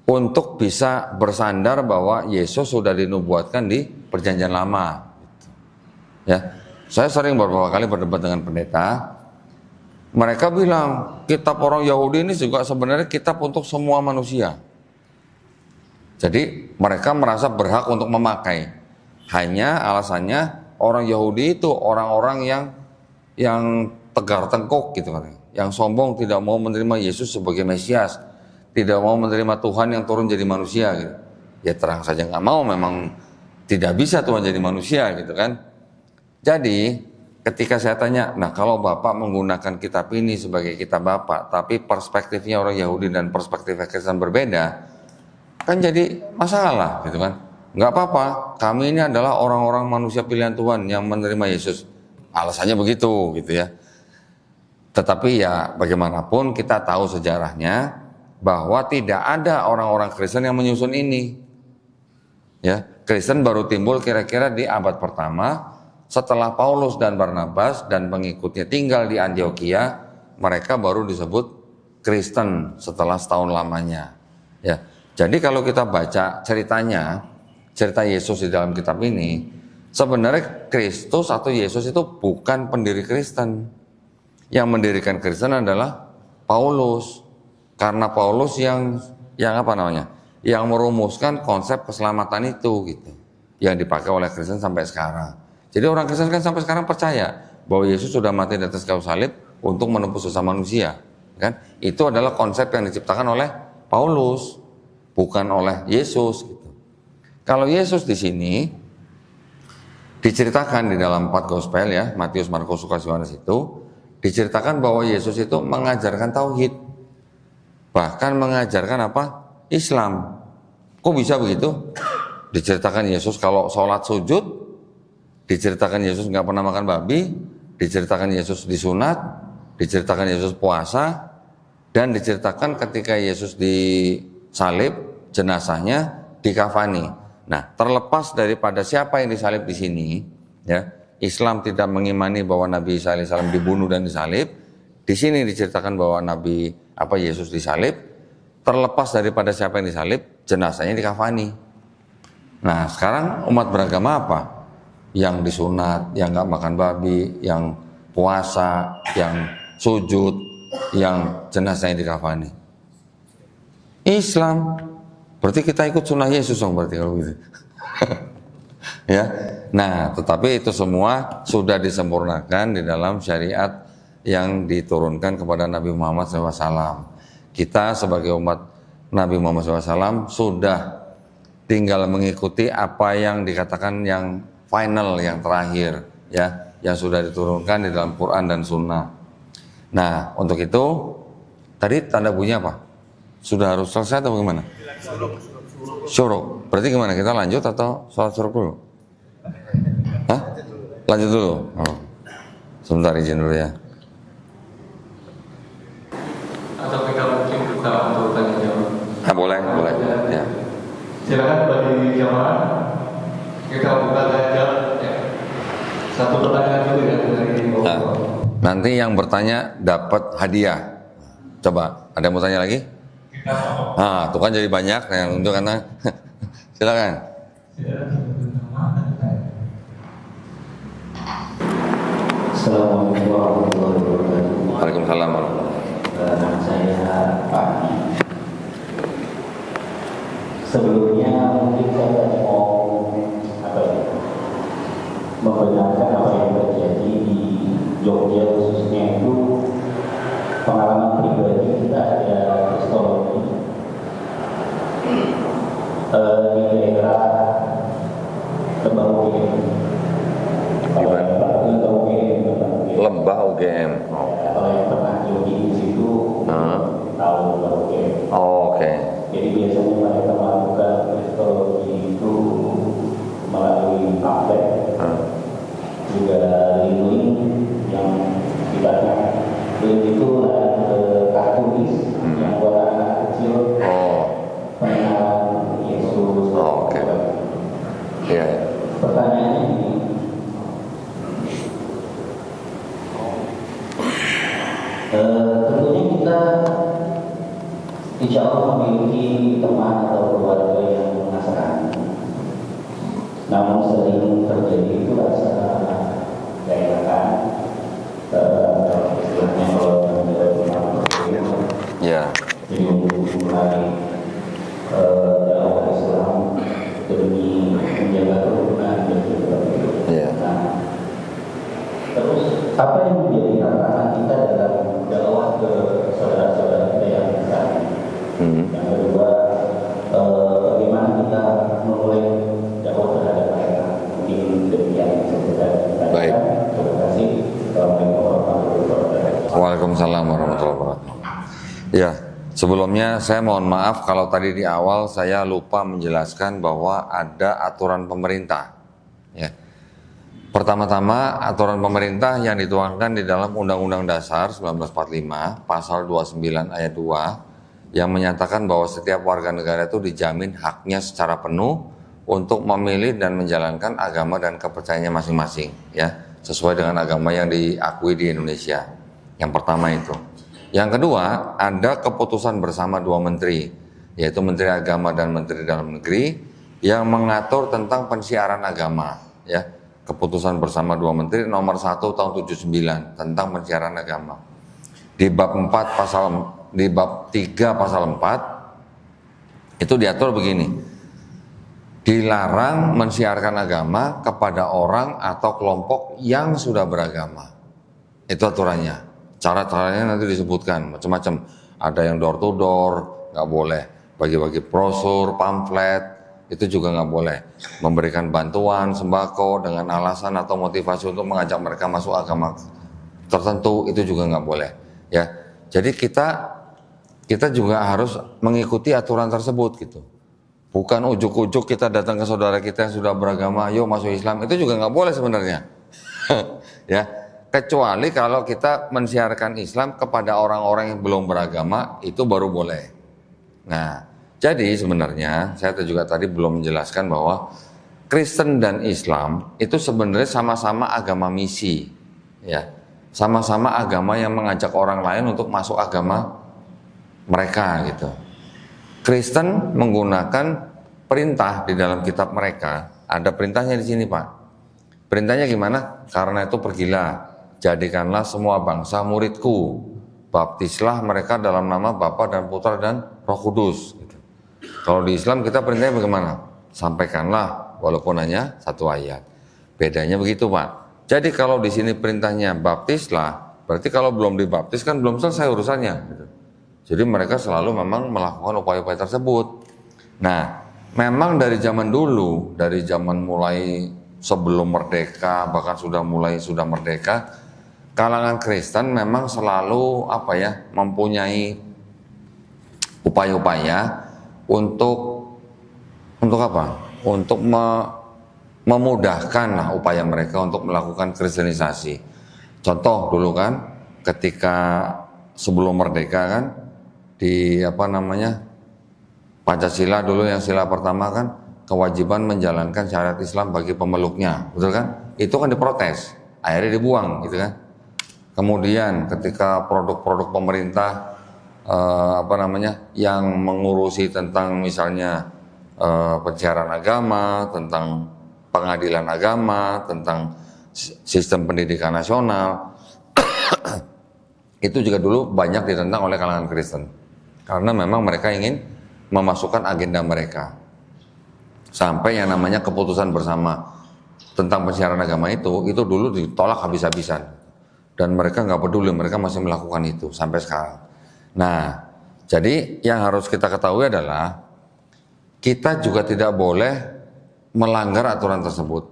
Untuk bisa bersandar bahwa Yesus sudah dinubuatkan di Perjanjian Lama, gitu. Ya, saya sering beberapa kali berdebat dengan pendeta. Mereka bilang kitab orang Yahudi ini juga sebenarnya kitab untuk semua manusia. Jadi mereka merasa berhak untuk memakai. Hanya alasannya orang Yahudi itu orang-orang yang tegar tengkuk, gitu kan, yang sombong, tidak mau menerima Yesus sebagai Mesias, tidak mau menerima Tuhan yang turun jadi manusia, gitu. Ya terang saja nggak mau, memang tidak bisa Tuhan jadi manusia, gitu kan. Jadi ketika saya tanya, nah kalau Bapak menggunakan kitab ini sebagai kitab Bapak, tapi perspektifnya orang Yahudi dan perspektifnya Kristen berbeda, kan jadi masalah, gitu kan. Nggak apa-apa, kami ini adalah orang-orang manusia pilihan Tuhan yang menerima Yesus. Alasannya begitu, gitu ya. Tetapi ya bagaimanapun kita tahu sejarahnya bahwa tidak ada orang-orang Kristen yang menyusun ini. Ya, Kristen baru timbul kira-kira di abad pertama setelah Paulus dan Barnabas dan pengikutnya tinggal di Antioquia, mereka baru disebut Kristen setelah setahun lamanya. Ya, jadi kalau kita baca ceritanya, cerita Yesus di dalam kitab ini, sebenarnya Kristus atau Yesus itu bukan pendiri Kristen. Yang mendirikan Kristen adalah Paulus. Karena Paulus yang apa namanya? Yang merumuskan konsep keselamatan itu, gitu. Yang dipakai oleh Kristen sampai sekarang. Jadi orang Kristen kan sampai sekarang percaya bahwa Yesus sudah mati di atas kayu salib untuk menebus dosa manusia, kan? Itu adalah konsep yang diciptakan oleh Paulus, bukan oleh Yesus, gitu. Kalau Yesus di sini diceritakan di dalam 4 gospel, ya, Matius, Markus, Lukas, Yohanes, itu diceritakan bahwa Yesus itu mengajarkan tauhid, bahkan mengajarkan apa? Islam. Kok bisa begitu? Diceritakan Yesus kalau sholat sujud, diceritakan Yesus nggak pernah makan babi, diceritakan Yesus disunat, diceritakan Yesus puasa, dan diceritakan ketika Yesus disalib, jenazahnya dikafani. Nah, terlepas daripada siapa yang disalib di sini, ya, Islam tidak mengimani bahwa Nabi Isa alaihissalam dibunuh dan disalib. Di sini diceritakan bahwa Yesus disalib. Terlepas daripada siapa yang disalib, jenazahnya dikafani. Nah, sekarang umat beragama apa? Yang disunat, yang nggak makan babi, yang puasa, yang sujud, yang jenazahnya dikafani. Islam. Berarti kita ikut sunnah Yesus dong, berarti kalau gitu. Ya. Nah, tetapi itu semua sudah disempurnakan di dalam syariat yang diturunkan kepada Nabi Muhammad SAW. Kita sebagai umat Nabi Muhammad SAW sudah tinggal mengikuti apa yang dikatakan yang final, yang terakhir, ya, yang sudah diturunkan di dalam Quran dan Sunnah. Nah, untuk itu tadi tanda bunyi apa? Sudah harus selesai atau bagaimana? Syuruk. Berarti gimana? Kita lanjut atau sholat syuruk dulu? Hah? Lanjut dulu. Oh. Sebentar izin dulu ya. Atau kita mungkin buka untuk tanya jawab. Boleh. Ya. Silakan bagi jamaah kita buka tanya jawab. Ya. Satu pertanyaan dulu ya dari Nah, nanti yang bertanya dapat hadiah. Coba, ada yang mau tanya lagi? Nah, tuh kan jadi banyak yang untuk karena silakan. Assalamualaikum warahmatullahi wabarakatuh. Waalaikumsalam warahmatullahi wabarakatuh. Nama saya Pak. Sebelumnya mungkin saya mau membenarkan apa yang terjadi di Jogja, khususnya itu pengalaman pribadi kita ada kristologi di daerah Lembah UGM. Lembah UGM. Kalau yang pernah jogging di situ tahu Lembah UGM. Oh, oke. Jadi biasanya mereka melakukan kristologi itu melalui praktek, juga link yang sifatnya link itu kartunis yang buat anak kecil pengenalan Yesus. Oh, oke. Iya. Pertanyaannya ini, tentunya kita insya Allah memiliki teman atau keluarga yang Nasrani. Namun sering terjadi itu rasa gairahan, istilahnya kalau Ya. jadi mulai dakwah Islam demi menjaga kerukunan dan sebagainya. Iya. Nah, terus apa yang menjadi tantangan kita dalam dakwah ke saudara-saudara kita yang besar? Yang kedua, bagaimana kita memulai dakwah terhadap mereka? Mungkin demikian saya Baik. Terima kasih. Assalamualaikum warahmatullahi wabarakatuh. Waalaikumsalam warahmatullahi wabarakatuh. Ya, sebelumnya saya mohon maaf kalau tadi di awal saya lupa menjelaskan bahwa ada aturan pemerintah. Ya. Pertama-tama aturan pemerintah yang dituangkan di dalam Undang-Undang Dasar 1945 pasal 29 ayat 2 yang menyatakan bahwa setiap warga negara itu dijamin haknya secara penuh untuk memilih dan menjalankan agama dan kepercayaannya masing-masing, ya, sesuai dengan agama yang diakui di Indonesia. Yang pertama itu. Yang kedua, ada keputusan bersama dua menteri, yaitu Menteri Agama dan Menteri Dalam Negeri yang mengatur tentang pensiaran agama, ya. Keputusan bersama dua menteri nomor 1 tahun 79 tentang pensiaran agama. Di bab 3 pasal 4 itu diatur begini. Dilarang mensiarkan agama kepada orang atau kelompok yang sudah beragama. Itu aturannya. Cara-caranya nanti disebutkan macam-macam. Ada yang door to door, nggak boleh. Bagi-bagi brosur, pamflet, itu juga nggak boleh. Memberikan bantuan sembako dengan alasan atau motivasi untuk mengajak mereka masuk agama tertentu, itu juga nggak boleh. Ya, jadi kita juga harus mengikuti aturan tersebut gitu. Bukan ujuk-ujuk kita datang ke saudara kita yang sudah beragama, yuk masuk Islam, itu juga nggak boleh sebenarnya. Ya, kecuali kalau kita mensiarkan Islam kepada orang-orang yang belum beragama, itu baru boleh. Nah, jadi sebenarnya saya juga tadi belum menjelaskan bahwa Kristen dan Islam itu sebenarnya sama-sama agama misi, ya, sama-sama agama yang mengajak orang lain untuk masuk agama mereka gitu. Kristen menggunakan perintah di dalam kitab mereka, ada perintahnya di sini Pak. Perintahnya gimana? Karena itu pergilah, jadikanlah semua bangsa muridku, baptislah mereka dalam nama Bapa dan Putra dan Roh Kudus. Gitu. Kalau di Islam kita perintahnya bagaimana? Sampaikanlah walaupun hanya satu ayat. Bedanya begitu, Pak. Jadi kalau di sini perintahnya baptislah, berarti kalau belum dibaptis kan belum selesai urusannya. Gitu. Jadi mereka selalu memang melakukan upaya-upaya tersebut. Nah, memang dari zaman dulu, dari zaman mulai sebelum merdeka, bahkan sudah merdeka, kalangan Kristen memang selalu mempunyai upaya-upaya untuk apa? Untuk memudahkan lah upaya mereka untuk melakukan kristenisasi. Contoh dulu kan, ketika sebelum merdeka kan, di Pancasila dulu yang sila pertama kan, kewajiban menjalankan syariat Islam bagi pemeluknya, betul kan? Itu kan diprotes, akhirnya dibuang gitu kan. Kemudian ketika produk-produk pemerintah yang mengurusi tentang misalnya pencairan agama, tentang pengadilan agama, tentang sistem pendidikan nasional, itu juga dulu banyak ditentang oleh kalangan Kristen, karena memang mereka ingin memasukkan agenda mereka. Sampai yang namanya keputusan bersama tentang pencairan agama itu dulu ditolak habis-habisan. Dan mereka nggak peduli, mereka masih melakukan itu sampai sekarang. Nah, jadi yang harus kita ketahui adalah kita juga tidak boleh melanggar aturan tersebut.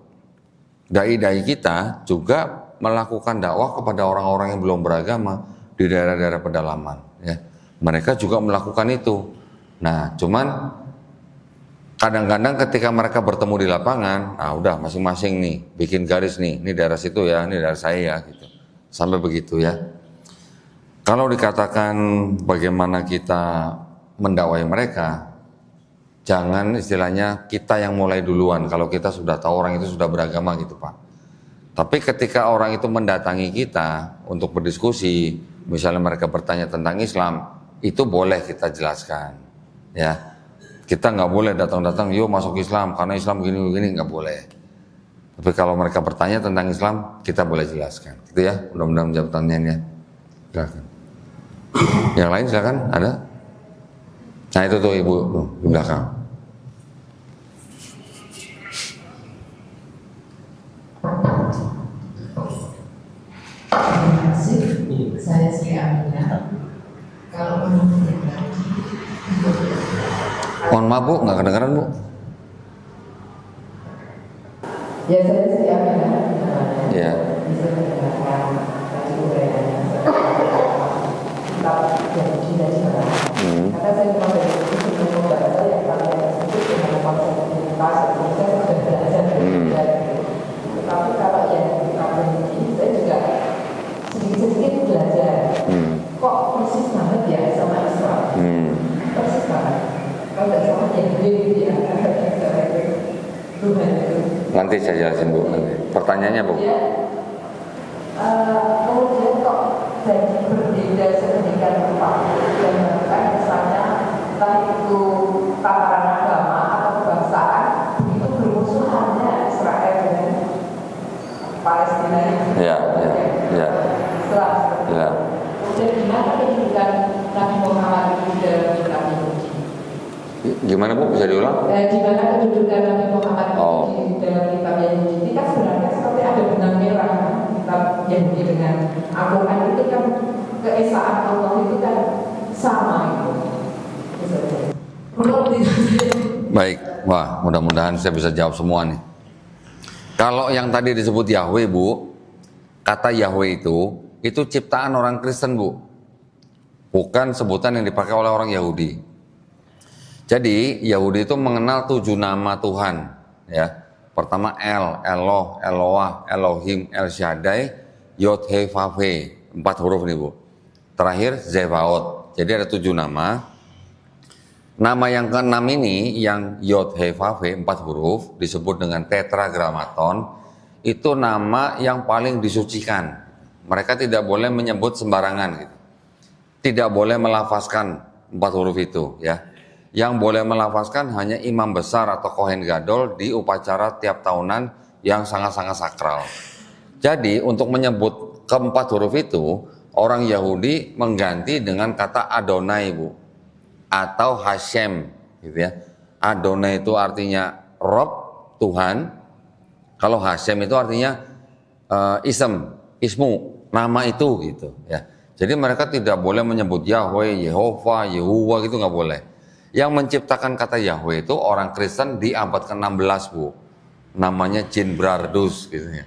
Dai-dai kita juga melakukan dakwah kepada orang-orang yang belum beragama di daerah-daerah pedalaman. Ya. Mereka juga melakukan itu. Nah, cuman kadang-kadang ketika mereka bertemu di lapangan, udah masing-masing nih bikin garis nih, ini daerah situ ya, ini daerah saya ya, gitu. Sampai begitu ya. Kalau dikatakan bagaimana kita mendakwai mereka, jangan istilahnya kita yang mulai duluan kalau kita sudah tahu orang itu sudah beragama gitu Pak. Tapi ketika orang itu mendatangi kita untuk berdiskusi, misalnya mereka bertanya tentang Islam, itu boleh kita jelaskan. Ya, kita nggak boleh datang-datang, yuk masuk Islam karena Islam begini-begini, nggak boleh. Tapi kalau mereka bertanya tentang Islam, kita boleh jelaskan. Gitu ya, mudah-mudahan menjawab pertanyaannya. Silakan. Yang lain silakan, ada? Nah itu tuh ibu tuh, di belakang. Terima kasih. Saya Sri Amina. Kalau menurut Mohon maaf Bu, nggak kedengeran Bu. ya saya Sri Amina. Ya. Bisa mendengarkan uraiannya. Kita jadi tidak salah. Karena saya memang dari itu membaca yang kalian sebut dengan konsep komunitas, saya sudah belajar Tetapi kalau yang kita ini, saya juga sedikit-sedikit belajar. Kok persis banget ya sama Islam? Persis banget. Kalau tidak sama ya gitu ya. Tuhan itu. Nanti saya jelasin Bu. Nanti. Pertanyaannya Bu. Ya, kemudian kok jadi berbeda sedemikian rupa dan bahkan misalnya entah itu tataran agama atau kebangsaan itu bermusuhannya Israel dengan Palestina ini. Ya. Islam. Ya. Kemudian gimana kehidupan Nabi Muhammad itu dalam kitab Yahudi? Gimana Bu? Bisa diulang? Di mana kedudukan Nabi Muhammad di dalam kitab Yahudi? Ini kan sebenarnya seperti ada benang merah kitab Yahudi dengan Al-Quran itu kan keesaan Allah itu kan sama itu. Baik, wah mudah-mudahan saya bisa jawab semua nih. Kalau yang tadi disebut Yahweh Bu, kata Yahweh itu ciptaan orang Kristen Bu, bukan sebutan yang dipakai oleh orang Yahudi. Jadi Yahudi itu mengenal 7 nama Tuhan, ya. Pertama Eloh, Eloah, Elohim, El Shaddai, Yod He Vav He, 4 huruf nih Bu. Terakhir Zevaot. Jadi ada 7 nama. Nama yang ke-6 ini yang Yod He Vav He 4 huruf disebut dengan Tetragrammaton. Itu nama yang paling disucikan. Mereka tidak boleh menyebut sembarangan gitu. Tidak boleh melafazkan 4 huruf itu ya. Yang boleh melafazkan hanya imam besar atau Kohen Gadol di upacara tiap tahunan yang sangat-sangat sakral. Jadi untuk menyebut keempat huruf itu, orang Yahudi mengganti dengan kata Adonai Bu, atau Hashem gitu ya. Adonai itu artinya Rob, Tuhan. Kalau Hasyim itu artinya ismu, nama itu gitu ya. Jadi mereka tidak boleh menyebut Yahweh, Yehova, Yehuwa gitu nggak boleh. Yang menciptakan kata Yahweh itu orang Kristen di abad ke-16 Bu. Namanya Jean Brardus gitu ya.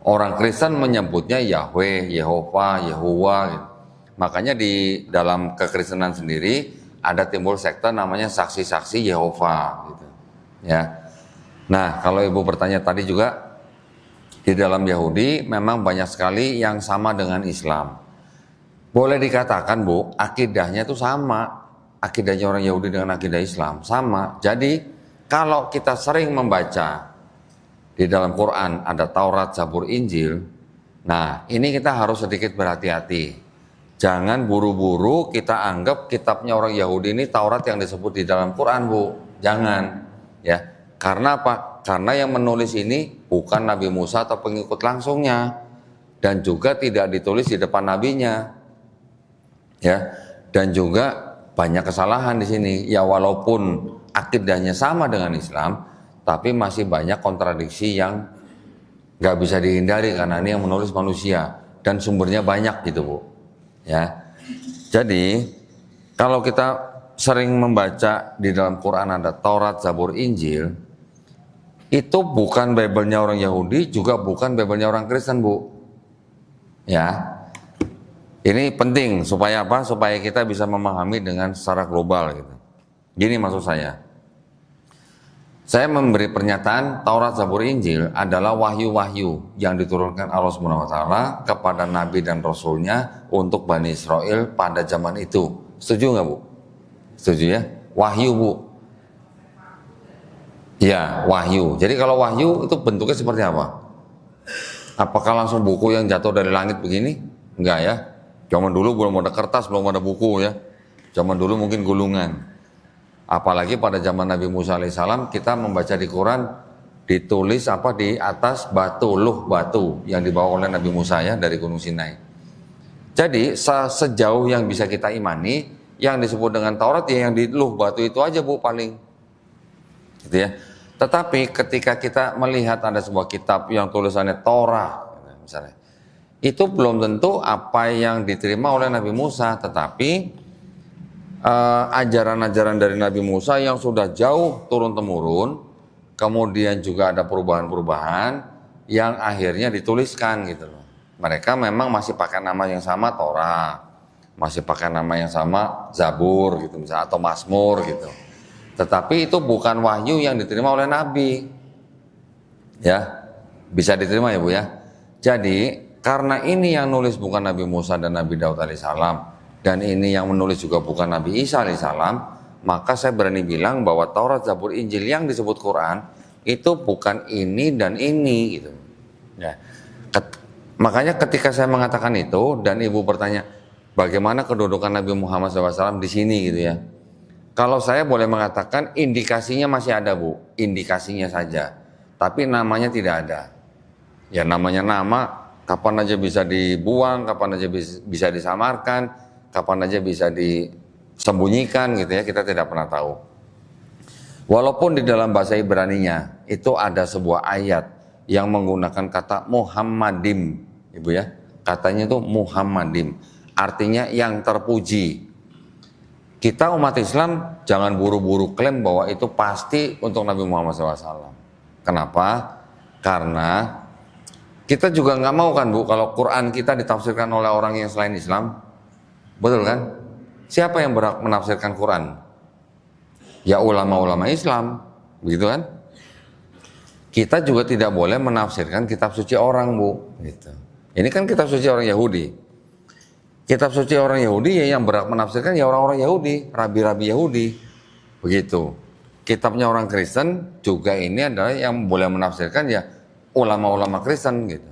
Orang Kristen menyebutnya Yahweh, Yehova, Yehuwa gitu. Makanya di dalam kekristenan sendiri ada timbul sekte namanya saksi-saksi Yehova gitu. Ya. Nah, kalau Ibu bertanya tadi juga di dalam Yahudi memang banyak sekali yang sama dengan Islam. Boleh dikatakan Bu, akidahnya itu sama. Akidahnya orang Yahudi dengan akidah Islam sama. Jadi kalau kita sering membaca di dalam Quran ada Taurat, Zabur, Injil. Nah, ini kita harus sedikit berhati-hati. Jangan buru-buru kita anggap kitabnya orang Yahudi ini Taurat yang disebut di dalam Quran, Bu. Jangan, ya. Karena apa? Karena yang menulis ini bukan Nabi Musa atau pengikut langsungnya, dan juga tidak ditulis di depan nabinya, ya. Dan juga banyak kesalahan di sini. Ya walaupun akidahnya sama dengan Islam, tapi masih banyak kontradiksi yang nggak bisa dihindari karena ini yang menulis manusia dan sumbernya banyak gitu Bu. Ya, jadi kalau kita sering membaca di dalam Quran ada Taurat, Zabur, Injil, itu bukan Bible-nya orang Yahudi, juga bukan Bible-nya orang Kristen Bu. Ya, ini penting supaya apa? Supaya kita bisa memahami dengan secara global gitu. Gini maksud saya. Saya memberi pernyataan Taurat, Zabur, Injil adalah wahyu-wahyu yang diturunkan Allah SWT kepada Nabi dan Rasulnya untuk Bani Israel pada zaman itu. Setuju nggak Bu? Setuju ya? Wahyu Bu. Ya, wahyu. Jadi kalau wahyu itu bentuknya seperti apa? Apakah langsung buku yang jatuh dari langit begini? Enggak ya. Zaman dulu belum ada kertas, belum ada buku ya. Zaman dulu mungkin gulungan. Apalagi pada zaman Nabi Musa alaihissalam kita membaca di Quran ditulis apa di atas batu, luh batu yang dibawa oleh Nabi Musa ya dari Gunung Sinai. Jadi sejauh yang bisa kita imani yang disebut dengan Taurat ya yang di luh batu itu aja Bu paling. Gitu ya. Tetapi ketika kita melihat ada sebuah kitab yang tulisannya Torah misalnya, itu belum tentu apa yang diterima oleh Nabi Musa, tetapi ajaran-ajaran dari Nabi Musa yang sudah jauh turun-temurun, kemudian juga ada perubahan-perubahan yang akhirnya dituliskan gitu loh. Mereka memang masih pakai nama yang sama Torah, masih pakai nama yang sama Zabur gitu misalnya atau Mazmur gitu. Tetapi itu bukan wahyu yang diterima oleh Nabi. Ya, bisa diterima ya Bu ya. Jadi karena ini yang nulis bukan Nabi Musa dan Nabi Daud alaihissalam, dan ini yang menulis juga bukan Nabi Isa alaihissalam, maka saya berani bilang bahwa Taurat, Zabur, Injil yang disebut Quran itu bukan ini dan ini gitu. Ya. Makanya ketika saya mengatakan itu dan Ibu bertanya bagaimana kedudukan Nabi Muhammad SAW di sini gitu ya. Kalau saya boleh mengatakan indikasinya masih ada Bu, indikasinya saja, tapi namanya tidak ada. Ya namanya nama, kapan aja bisa dibuang, kapan aja bisa disamarkan, kapan aja bisa disembunyikan gitu ya, kita tidak pernah tahu. Walaupun di dalam bahasa Ibraninya itu ada sebuah ayat yang menggunakan kata Muhammadim, Ibu ya, katanya itu Muhammadim, artinya yang terpuji. Kita umat Islam jangan buru-buru klaim bahwa itu pasti untuk Nabi Muhammad SAW. Kenapa? Karena kita juga nggak mau kan Bu, kalau Quran kita ditafsirkan oleh orang yang selain Islam. Betul kan? Siapa yang berhak menafsirkan Quran? Ya ulama-ulama Islam, begitu kan? Kita juga tidak boleh menafsirkan kitab suci orang Bu. Gitu. Ini kan kitab suci orang Yahudi. Kitab suci orang Yahudi ya yang berhak menafsirkan ya orang-orang Yahudi, rabi-rabi Yahudi. Begitu. Kitabnya orang Kristen juga ini adalah yang boleh menafsirkan ya ulama-ulama Kristen gitu.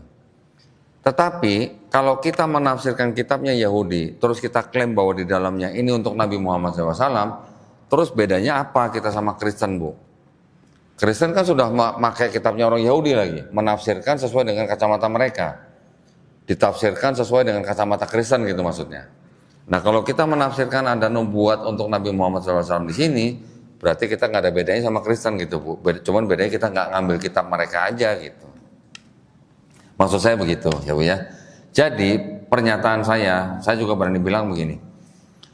Tetapi kalau kita menafsirkan kitabnya Yahudi, terus kita klaim bahwa di dalamnya ini untuk Nabi Muhammad SAW, terus bedanya apa kita sama Kristen Bu? Kristen kan sudah memakai kitabnya orang Yahudi lagi, menafsirkan sesuai dengan kacamata mereka, ditafsirkan sesuai dengan kacamata Kristen gitu maksudnya. Nah kalau kita menafsirkan ada nubuat untuk Nabi Muhammad SAW di sini, berarti kita nggak ada bedanya sama Kristen gitu Bu. Cuman bedanya kita nggak ngambil kitab mereka aja gitu. Maksud saya begitu ya Bu ya. Jadi pernyataan saya juga berani bilang begini.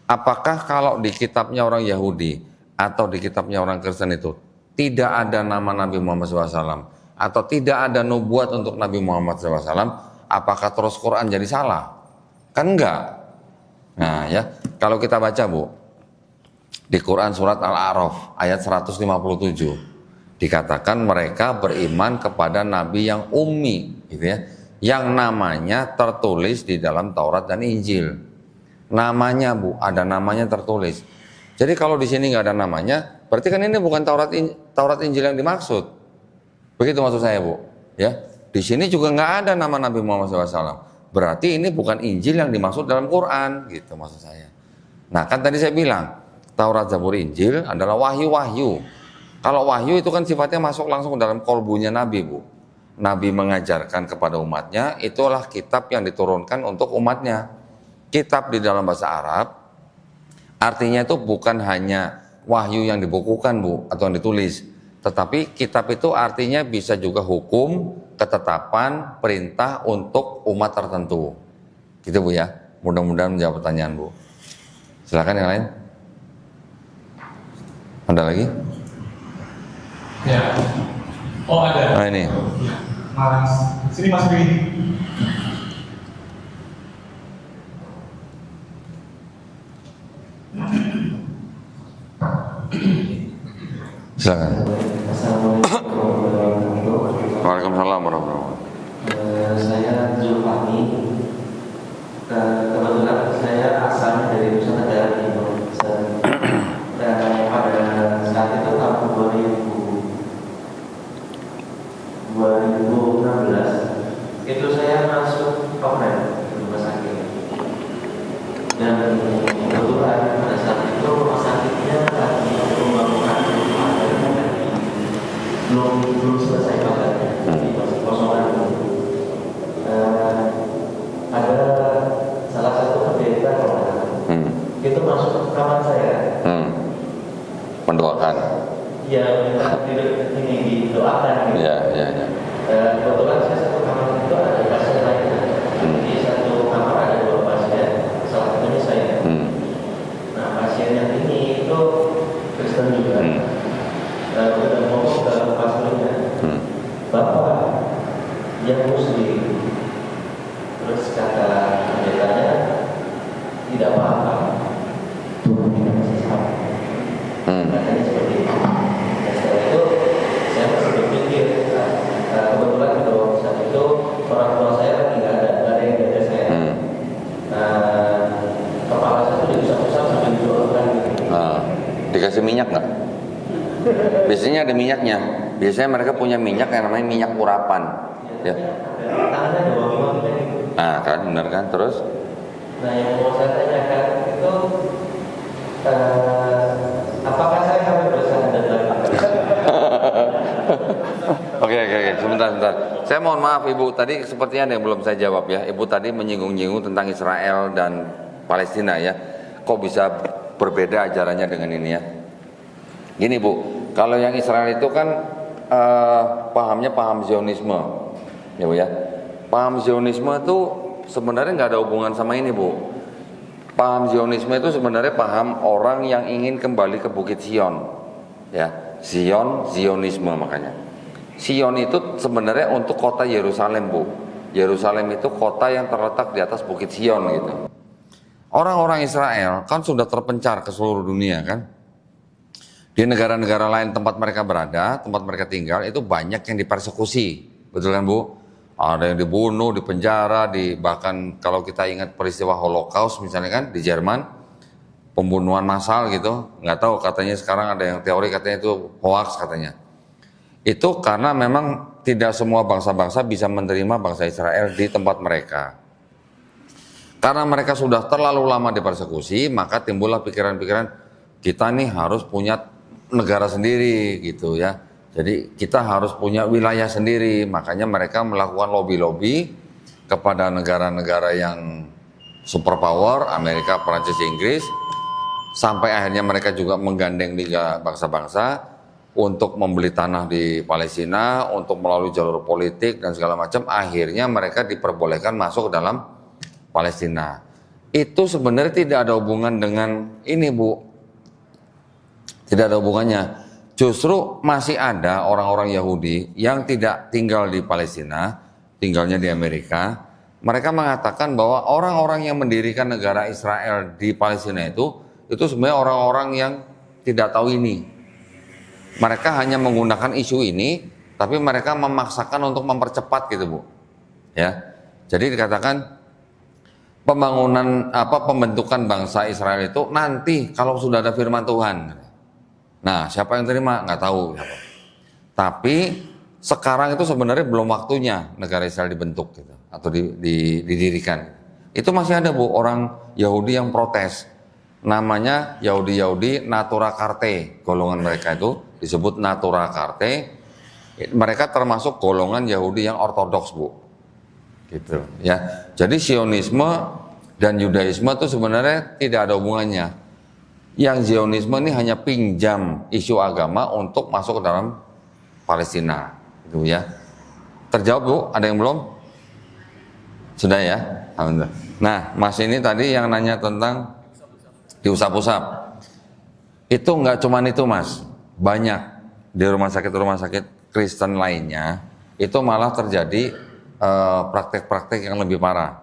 Apakah kalau di kitabnya orang Yahudi atau di kitabnya orang Kristen itu tidak ada nama Nabi Muhammad SAW atau tidak ada nubuat untuk Nabi Muhammad SAW, apakah terus Quran jadi salah? Kan enggak. Nah ya, kalau kita baca Bu, di Quran surat Al-A'raf ayat 157 dikatakan mereka beriman kepada Nabi yang ummi gitu ya, yang namanya tertulis di dalam Taurat dan Injil. Namanya Bu, ada namanya tertulis. Jadi kalau di sini nggak ada namanya, berarti kan ini bukan Taurat Injil yang dimaksud. Begitu maksud saya Bu. Ya, di sini juga nggak ada nama Nabi Muhammad SAW. Berarti ini bukan Injil yang dimaksud dalam Quran, gitu maksud saya. Nah kan tadi saya bilang Taurat, Zabur, Injil adalah wahyu-wahyu. Kalau wahyu itu kan sifatnya masuk langsung dalam kolbunya Nabi Bu. Nabi mengajarkan kepada umatnya, itulah kitab yang diturunkan untuk umatnya. Kitab di dalam bahasa Arab artinya itu bukan hanya wahyu yang dibukukan Bu atau yang ditulis, tetapi kitab itu artinya bisa juga hukum, ketetapan, perintah untuk umat tertentu. Gitu Bu ya. Mudah-mudahan menjawab pertanyaan Bu. Silakan yang lain. Ada lagi? Ya. Oh ada. Nah ini. Mas, sini Mas Billy. Silakan. Assalamualaikum warahmatullahi wabarakatuh. Waalaikumsalam warahmatullahi wabarakatuh. Saya Zulfahmi. Kebetulan saya asalnya dari Nusa Tenggara Timur. Dan pada saat itu tahun 2016 itu saya masuk operan di rumah sakit. Dan kebetulan pada saat itu rumah sakitnya lagi pembangunan belum selesai bangetnya, masih kosongan. Ada salah satu pendeta itu masuk ke kamar saya. Mendoakan. Ya, minta ini didoakan. Gitu. Ya. Kebetulan saya satu kamar itu ada pasien lainnya. Di satu kamar ada 2 pasien, salah satunya saya. Nah, pasien yang ini itu Kristen juga. Udah ngomong ke pastornya, Bapak yang Muslim. Terus kata pendetanya, tidak apa-apa, Tuhan kita masih sama. Katanya seperti itu. Dan setelah itu saya masih berpikir, kebetulan kalau saat itu orang tua saya lagi nggak ada yang jaga saya. Kepala saya tuh diusap-usap sampai didoakan gitu. Dikasih minyak nggak? Biasanya ada minyaknya. Biasanya mereka punya minyak yang namanya minyak urapan. Ya. Tangannya ada wangi-wanginya gitu. Nah kan, benar kan? Terus? Nah yang mau saya tanyakan itu apakah saya harus bersandar lagi? Oke, sebentar. Saya mohon maaf Ibu, tadi sepertinya ada yang belum saya jawab ya. Ibu tadi menyinggung-nyinggung tentang Israel dan Palestina ya. Kok bisa berbeda ajarannya dengan ini ya? Gini Bu, kalau yang Israel itu kan pahamnya paham Zionisme, ya Bu ya. Paham Zionisme itu sebenarnya nggak ada hubungan sama ini Bu. Paham Zionisme itu sebenarnya paham orang yang ingin kembali ke Bukit Sion, ya. Zionisme makanya. Sion itu sebenarnya untuk kota Yerusalem Bu. Yerusalem itu kota yang terletak di atas Bukit Sion gitu. Orang-orang Israel kan sudah terpencar ke seluruh dunia kan. Di negara-negara lain tempat mereka berada, tempat mereka tinggal itu banyak yang dipersekusi, betul kan Bu? Ada yang dibunuh, dipenjara, bahkan kalau kita ingat peristiwa Holocaust misalnya kan di Jerman, pembunuhan massal gitu, nggak tahu katanya sekarang ada yang teori katanya itu hoax katanya. Itu karena memang tidak semua bangsa-bangsa bisa menerima bangsa Israel di tempat mereka. Karena mereka sudah terlalu lama dipersekusi, maka timbullah pikiran-pikiran kita nih harus punya negara sendiri gitu ya. Jadi kita harus punya wilayah sendiri. Makanya mereka melakukan lobby-lobby kepada negara-negara yang superpower, Amerika, Prancis, Inggris, sampai akhirnya mereka juga menggandeng Liga Bangsa-Bangsa untuk membeli tanah di Palestina, untuk melalui jalur politik dan segala macam, akhirnya mereka diperbolehkan masuk ke dalam Palestina. Itu sebenarnya tidak ada hubungan dengan ini, Bu. Tidak ada hubungannya. Justru masih ada orang-orang Yahudi yang tidak tinggal di Palestina, tinggalnya di Amerika. Mereka mengatakan bahwa orang-orang yang mendirikan negara Israel di Palestina itu sebenarnya orang-orang yang tidak tahu ini. Mereka hanya menggunakan isu ini, tapi mereka memaksakan untuk mempercepat gitu, Bu. Ya. Jadi dikatakan pembentukan bangsa Israel itu nanti kalau sudah ada firman Tuhan. Nah, siapa yang terima? Nggak tahu. Tapi sekarang itu sebenarnya belum waktunya negara Israel dibentuk gitu, atau didirikan. Itu masih ada, Bu, orang Yahudi yang protes. Namanya Yahudi Natura Carte, golongan mereka itu disebut Natura Carte. Mereka termasuk golongan Yahudi yang ortodoks, Bu. Gitu ya. Jadi Zionisme dan Yudaisme itu sebenarnya tidak ada hubungannya. Yang Zionisme ini hanya pinjam isu agama untuk masuk ke dalam Palestina, gitu ya. Terjawab, Bu? Ada yang belum? Sudah ya? Alhamdulillah. Nah, Mas ini tadi yang nanya tentang diusap-usap. Itu nggak cuma itu, Mas. Banyak di rumah sakit Kristen lainnya itu malah terjadi praktek-praktek yang lebih parah.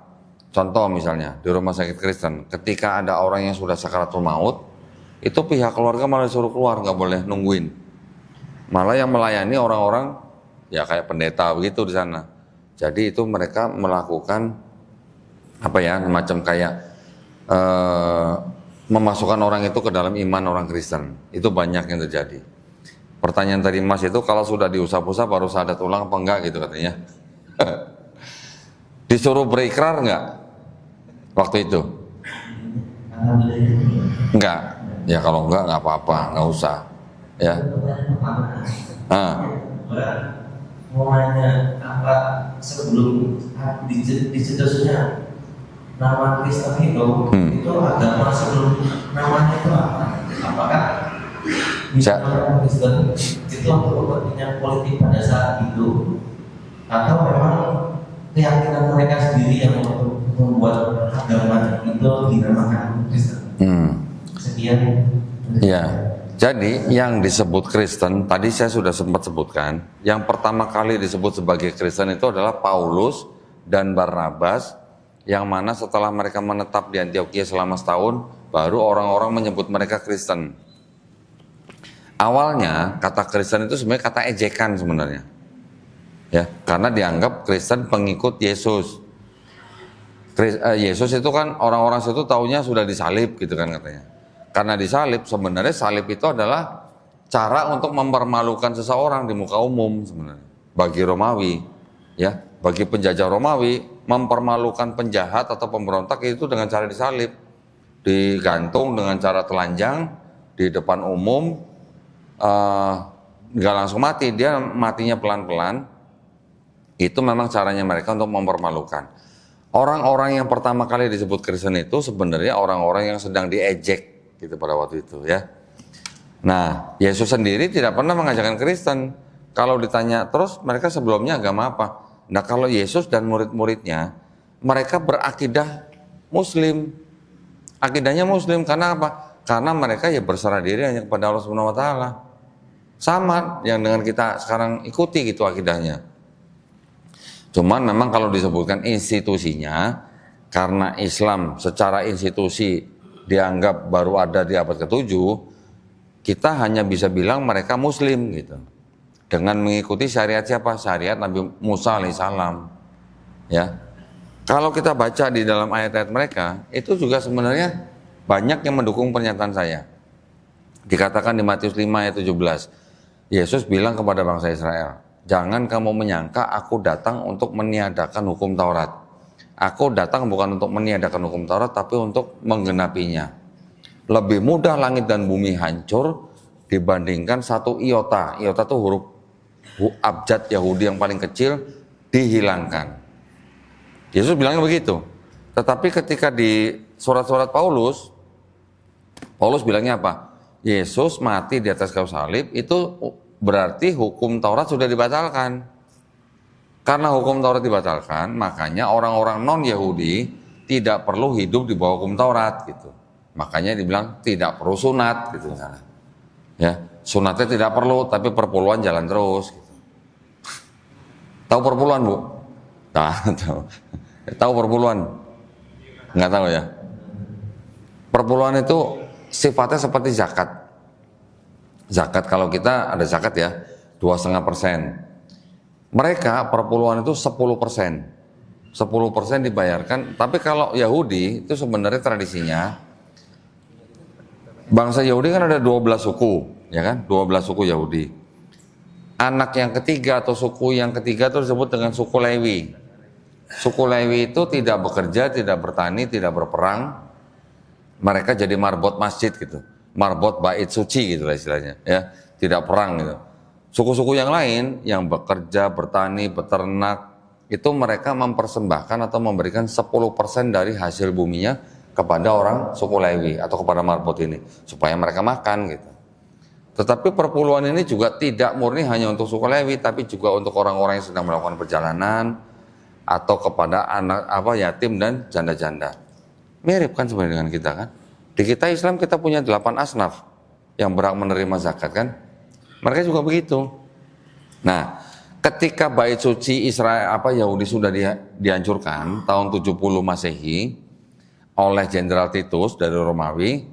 Contoh misalnya di rumah sakit Kristen, ketika ada orang yang sudah sakaratul maut, itu pihak keluarga malah disuruh keluar, nggak boleh nungguin. Malah yang melayani orang-orang ya kayak pendeta begitu di sana. Jadi itu mereka melakukan apa ya, macam kayak memasukkan orang itu ke dalam iman orang Kristen. Itu banyak yang terjadi. Pertanyaan tadi Mas itu, kalau sudah diusap-usap harus ada tulang apa enggak gitu katanya. Disuruh berikrar enggak waktu itu? Enggak. Ya kalau enggak apa-apa, enggak usah. Ya. Mau nanya apa sebelum dicetusnya nama Kristen itu agama sebelum namanya itu apa? Apakah misalnya Kristen itu untuk kepentingan politik pada saat itu, atau memang keyakinan mereka sendiri yang membuat agama itu dinamakan Kristen? Sekian. Ya. Jadi yang disebut Kristen tadi saya sudah sempat sebutkan. Yang pertama kali disebut sebagai Kristen itu adalah Paulus dan Barnabas, yang mana setelah mereka menetap di Antiokhia selama setahun, baru orang-orang menyebut mereka Kristen. Awalnya kata Kristen itu sebenarnya kata ejekan sebenarnya, ya, karena dianggap Kristen pengikut Yesus. Yesus itu kan orang-orang situ taunya sudah disalib gitu kan katanya. Karena disalib, sebenarnya salib itu adalah cara untuk mempermalukan seseorang di muka umum sebenarnya. Bagi Romawi, ya, bagi penjajah Romawi, mempermalukan penjahat atau pemberontak itu dengan cara disalib, digantung dengan cara telanjang di depan umum, nggak langsung mati, dia matinya pelan-pelan. Itu memang caranya mereka untuk mempermalukan. Orang-orang yang pertama kali disebut Kristen itu sebenarnya orang-orang yang sedang diejek gitu pada waktu itu, ya. Nah, Yesus sendiri tidak pernah mengajarkan Kristen. Kalau ditanya terus mereka sebelumnya agama apa? Nah, kalau Yesus dan murid-muridnya, mereka berakidah Muslim. Akidahnya Muslim karena apa? Karena mereka ya berserah diri hanya kepada Allah Subhanahu wa taala. Sama yang dengan kita sekarang ikuti gitu akidahnya. Cuman memang kalau disebutkan institusinya, karena Islam secara institusi dianggap baru ada di abad ke-7, kita hanya bisa bilang mereka Muslim gitu. Dengan mengikuti syariat siapa? Syariat Nabi Musa alaihissalam. Ya. Kalau kita baca di dalam ayat-ayat mereka, itu juga sebenarnya banyak yang mendukung pernyataan saya. Dikatakan di Matius 5 ayat 17, Yesus bilang kepada bangsa Israel, jangan kamu menyangka aku datang untuk meniadakan hukum Taurat. Aku datang bukan untuk meniadakan hukum Taurat, tapi untuk menggenapinya. Lebih mudah langit dan bumi hancur dibandingkan satu iota. Iota itu huruf abjad Yahudi yang paling kecil dihilangkan. Yesus bilangnya begitu. Tetapi ketika di surat-surat Paulus Paulus bilangnya apa? Yesus mati di atas kayu salib itu berarti hukum Taurat sudah dibatalkan. Karena hukum Taurat dibatalkan, makanya orang-orang non-Yahudi tidak perlu hidup di bawah hukum Taurat gitu. Makanya dibilang tidak perlu sunat gitu misalnya. Ya, sunatnya tidak perlu, tapi perpuluhan jalan terus. Gitu. Tahu perpuluhan, Bu? Tahu. Tahu perpuluhan? Nggak tahu ya. Perpuluhan itu sifatnya seperti zakat. Zakat kalau kita ada zakat ya 2,5%. Mereka perpuluhan itu 10%. 10% dibayarkan. Tapi kalau Yahudi itu sebenarnya tradisinya bangsa Yahudi kan ada 12 suku, ya kan? 12 suku Yahudi. Anak yang ketiga atau suku yang ketiga itu disebut dengan suku Lewi. Suku Lewi itu tidak bekerja, tidak bertani, tidak berperang. Mereka jadi marbot masjid gitu, marbot bait suci gitu lah istilahnya, ya, tidak perang gitu. Suku-suku yang lain yang bekerja, bertani, beternak, itu mereka mempersembahkan atau memberikan 10% dari hasil buminya kepada orang suku Lewi atau kepada marbot ini, supaya mereka makan gitu. Tetapi perpuluhan ini juga tidak murni hanya untuk suku Lewi, tapi juga untuk orang-orang yang sedang melakukan perjalanan atau kepada anak yatim dan janda-janda. Mirip kan sebenarnya dengan kita kan. Di kita Islam kita punya 8 asnaf yang berhak menerima zakat kan. Mereka juga begitu. Nah, ketika bait suci Israel Yahudi sudah dihancurkan tahun 70 Masehi oleh Jenderal Titus dari Romawi,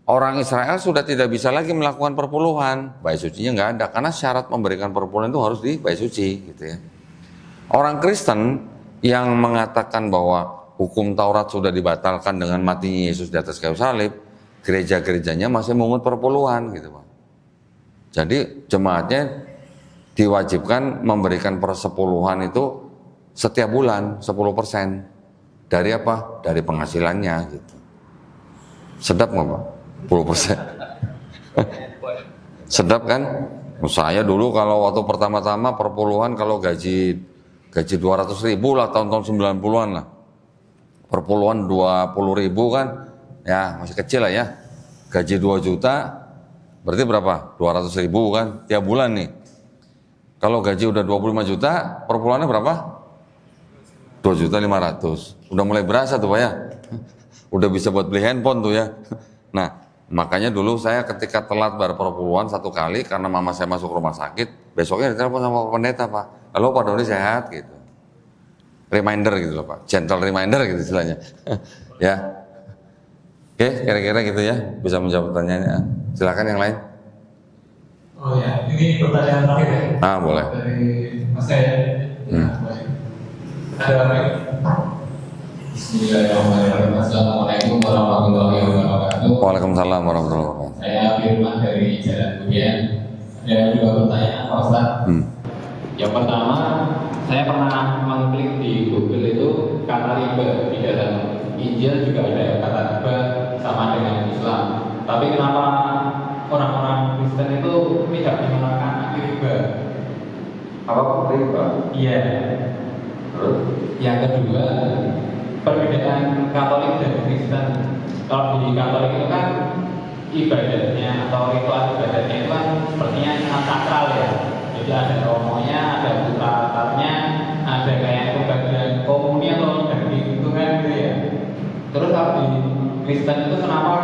orang Israel sudah tidak bisa lagi melakukan perpuluhan. Bait sucinya nggak ada karena syarat memberikan perpuluhan itu harus di bait suci gitu ya. Orang Kristen yang mengatakan bahwa hukum Taurat sudah dibatalkan dengan matinya Yesus di atas kayu salib, gereja-gerejanya masih mengut perpuluhan gitu Pak. Jadi jemaatnya diwajibkan memberikan persepuluhan itu setiap bulan 10%. Dari apa? Dari penghasilannya gitu. Sedap nggak Pak? 10%. Sedap kan? Saya dulu kalau waktu pertama-tama perpuluhan kalau gaji 200.000 lah tahun-tahun 90-an lah. Perpuluhan 20.000 kan, ya masih kecil lah ya. Gaji 2 juta, berarti berapa? 200.000 kan, tiap bulan nih. Kalau gaji udah 25 juta, perpuluhannya berapa? 2.500.000. Udah mulai berasa tuh Pak ya. Udah bisa buat beli handphone tuh ya. Nah, makanya dulu saya ketika telat bayar perpuluhan 1 kali karena mama saya masuk rumah sakit, besoknya ditelepon sama Pak Pendeta Pak. Halo Pak Doni sehat gitu. Reminder gitu loh Pak, gentle reminder gitu istilahnya. Ya, oke, kira-kira gitu ya, bisa menjawab pertanyaannya. Silakan yang lain. Oh ya, ini pertanyaan terakhir ya. Boleh. Dari Mas saya. Ada apa? Bismillahirrahmanirrahim. Assalamualaikum warahmatullahi wabarakatuh. Waalaikumsalam warahmatullahi wabarakatuh. Saya Firman dari Jalan Budian. Ada 2 pertanyaan Pak Ustaz. Yang pertama, saya pernah mengklik di Google itu kata riba. Di dalam Injil juga ada kata riba sama dengan Islam. Tapi kenapa orang-orang Kristen itu tidak menggunakan riba? Apa riba? Iya. Terus? Yang kedua, perbedaan Katolik dan Kristen. Kalau di Katolik itu kan ibadahnya atau ritual ibadahnya itu kan sepertinya sangat sakral ya. Jadi ada romonya, ada putra-putranya, ada kayak pembagian komuni atau daging gitu kan gitu ya. Terus kalau di Kristen itu kenapa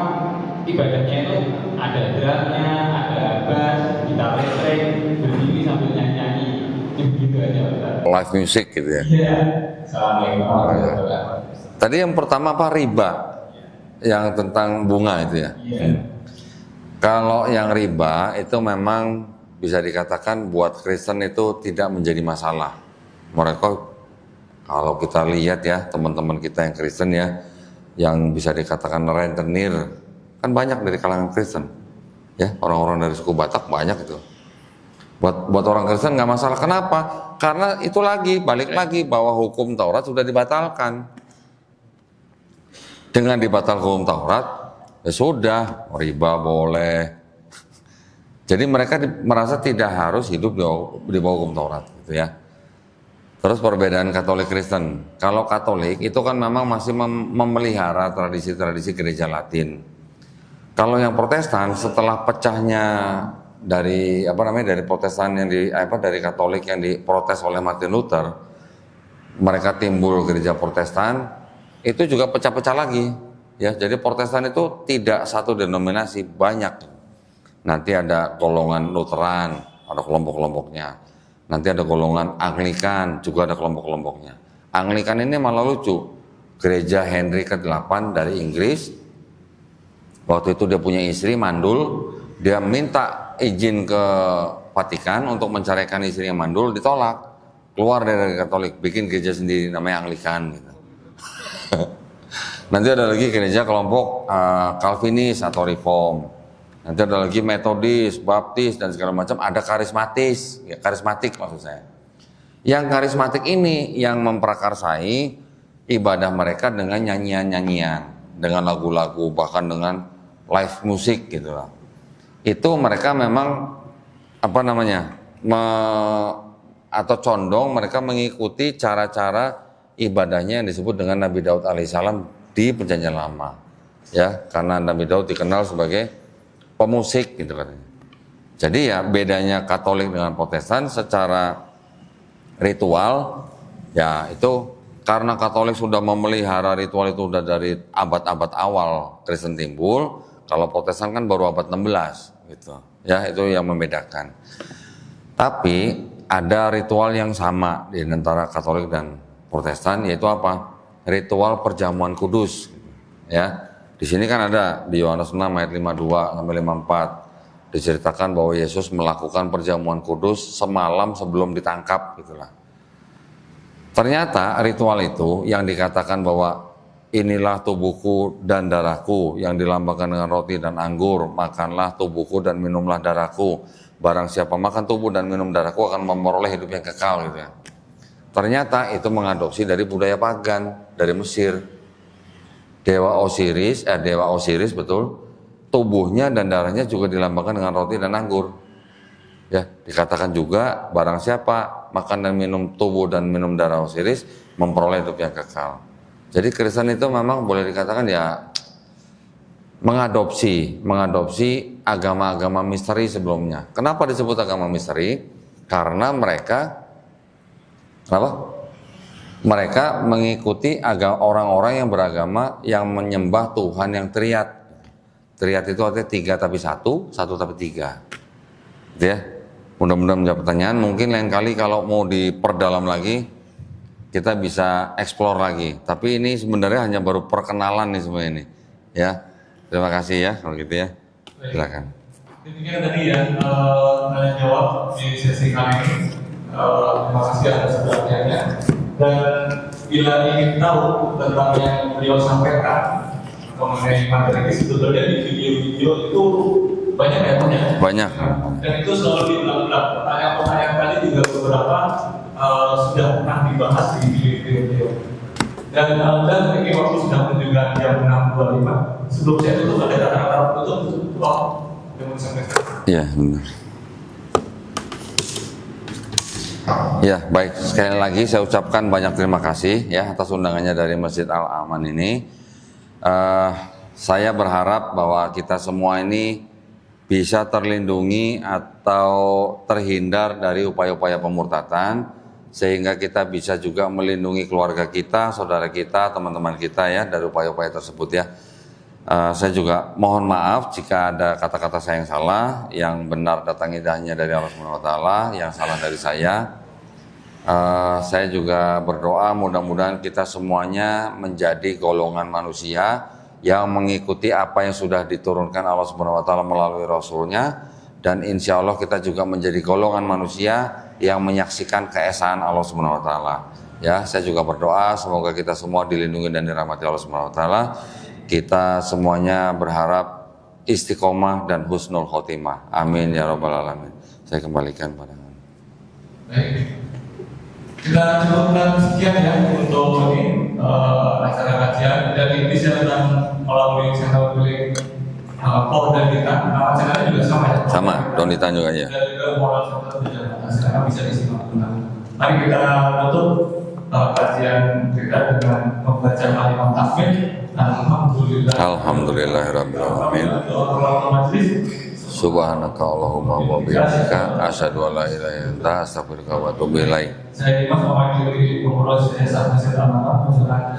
ibadahnya itu ada drumnya, ada bass, gitar listrik, berdiri sambil nyanyi-nyanyi, gitu aja Ustaz. Live music gitu ya. Iya. Assalamualaikum warahmatullahi wabarakatuh. Tadi yang pertama apa riba? Yang tentang bunga itu ya. Iya. Kalau yang riba itu memang bisa dikatakan buat Kristen itu tidak menjadi masalah. Mereka kalau kita lihat ya teman-teman kita yang Kristen ya, yang bisa dikatakan rentenir, kan banyak dari kalangan Kristen. Ya, orang-orang dari suku Batak banyak itu. Buat orang Kristen nggak masalah. Kenapa? Karena itu balik lagi bahwa hukum Taurat sudah dibatalkan. Dengan dibatalkan hukum Taurat, ya sudah, riba boleh. Jadi mereka merasa tidak harus hidup di bawah hukum Taurat, gitu ya. Terus perbedaan Katolik Kristen. Kalau Katolik itu kan memang masih memelihara tradisi-tradisi gereja Latin. Kalau yang Protestan setelah pecahnya dari dari Protestan yang dari Katolik yang diprotes oleh Martin Luther, mereka timbul gereja Protestan, itu juga pecah-pecah lagi. Ya, jadi Protestan itu tidak satu denominasi, banyak. Nanti ada golongan Lutheran, ada kelompok-kelompoknya. Nanti ada golongan Anglikan, juga ada kelompok-kelompoknya. Anglikan ini malah lucu. Gereja Henry ke-8 dari Inggris, waktu itu dia punya istri mandul, dia minta izin ke Vatikan untuk menceraikan istri yang mandul, ditolak. Keluar dari Katolik, bikin gereja sendiri namanya Anglikan gitu. Nanti ada lagi gereja kelompok Calvinis atau Reform. Nanti ada lagi Metodis, Baptis dan segala macam. Ada karismatis, ya, karismatik maksud saya. Yang karismatik ini yang memprakarsai ibadah mereka dengan nyanyian-nyanyian, dengan lagu-lagu, bahkan dengan live musik gitu lah. Itu mereka memang atau condong mereka mengikuti cara-cara ibadahnya yang disebut dengan Nabi Daud alaihissalam di Perjanjian Lama, ya, karena Nabi Daud dikenal sebagai pemusik gitu katanya. Jadi ya bedanya Katolik dengan Protestan secara ritual, ya itu karena Katolik sudah memelihara ritual itu sudah dari abad-abad awal Kristen timbul, kalau Protestan kan baru abad 16 gitu. Ya, itu yang membedakan. Tapi ada ritual yang sama di antara Katolik dan Protestan, yaitu apa? Ritual perjamuan kudus, ya. Di sini kan ada di Yohanes 6 ayat 52 sampai 54 diceritakan bahwa Yesus melakukan perjamuan kudus semalam sebelum ditangkap gitulah. Ternyata ritual itu yang dikatakan bahwa inilah tubuhku dan darahku yang dilambangkan dengan roti dan anggur, makanlah tubuhku dan minumlah darahku. Barang siapa makan tubuh dan minum darahku akan memperoleh hidup yang kekal gitu ya. Ternyata itu mengadopsi dari budaya pagan dari Mesir. Dewa Osiris betul, tubuhnya dan darahnya juga dilambangkan dengan roti dan anggur. Ya, dikatakan juga barang siapa makan dan minum tubuh dan minum darah Osiris memperoleh hidup yang kekal. Jadi Kristen itu memang boleh dikatakan ya mengadopsi agama-agama misteri sebelumnya. Kenapa disebut agama misteri? Karena mereka mengikuti orang-orang yang beragama yang menyembah Tuhan yang triad. Triad itu artinya 3 tapi 1 tapi 3. Gitu ya. Mudah-mudahan menjawab pertanyaan. Mungkin lain kali kalau mau diperdalam lagi, kita bisa explore lagi. Tapi ini sebenarnya hanya baru perkenalan nih semua ini. Ya, terima kasih ya kalau gitu ya. Silakan. Demikian tadi ya tanya jawab di sesi kali ini. Terima kasih atas perhatiannya. Dan bila ingin tahu tentang yang beliau sampaikan mengenai materi sebetulnya di video-video itu banyak ya punya. Banyak. Dan itu selalu diulang-ulang. Pertanyaan-pertanyaan tadi juga beberapa sudah pernah dibahas di video-video. Dan ini waktu sudah menunjukkan jam 6.25. Sebelum saya tutup ada kata-kata tutup yang mau disampaikan. Iya benar. Ya baik, sekali lagi saya ucapkan banyak terima kasih ya atas undangannya dari Masjid Al-Aman ini. Saya berharap bahwa kita semua ini bisa terlindungi atau terhindar dari upaya-upaya pemurtatan, sehingga kita bisa juga melindungi keluarga kita, saudara kita, teman-teman kita ya dari upaya-upaya tersebut ya. Saya juga mohon maaf jika ada kata-kata saya yang salah, yang benar datangnya hanya dari Allah Subhanahu wa taala, yang salah dari saya. Saya juga berdoa mudah-mudahan kita semuanya menjadi golongan manusia yang mengikuti apa yang sudah diturunkan Allah Subhanahu wa taala melalui Rasulnya, dan insya Allah kita juga menjadi golongan manusia yang menyaksikan keesaan Allah Subhanahu wa taala. Ya, saya juga berdoa semoga kita semua dilindungi dan dirahmati Allah Subhanahu wa taala. Kita semuanya berharap istiqomah dan husnul khotimah. Amin ya rabbal alamin. Saya kembalikan pada Baik. Kita cukupkan sekian ya untuk ini acara kajian dan intinya tentang melalui channel milik dan kita. Nama channelnya juga sama ya? Sama, Donita juga ya. Dan juga moral channel juga bisa disimak. Mari kita tutup kajian kita dengan membaca kalimat takbir. Alhamdulillah. Alhamdulillahirabbil alamin. Subhanaka Allahumma wa bihamdika asyhadu an la ilaha illa anta astaghfiruka wa atubu ilaik. Saya Mas mewakili pengurus Yayasan Masjid Al-Manaf Masyarakat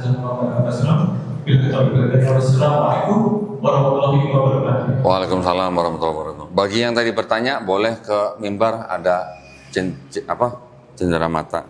Assalamualaikum warahmatullahi wabarakatuh. Waalaikumsalam warahmatullahi wabarakatuh. Bagi yang tadi bertanya boleh ke mimbar, ada cendera mata.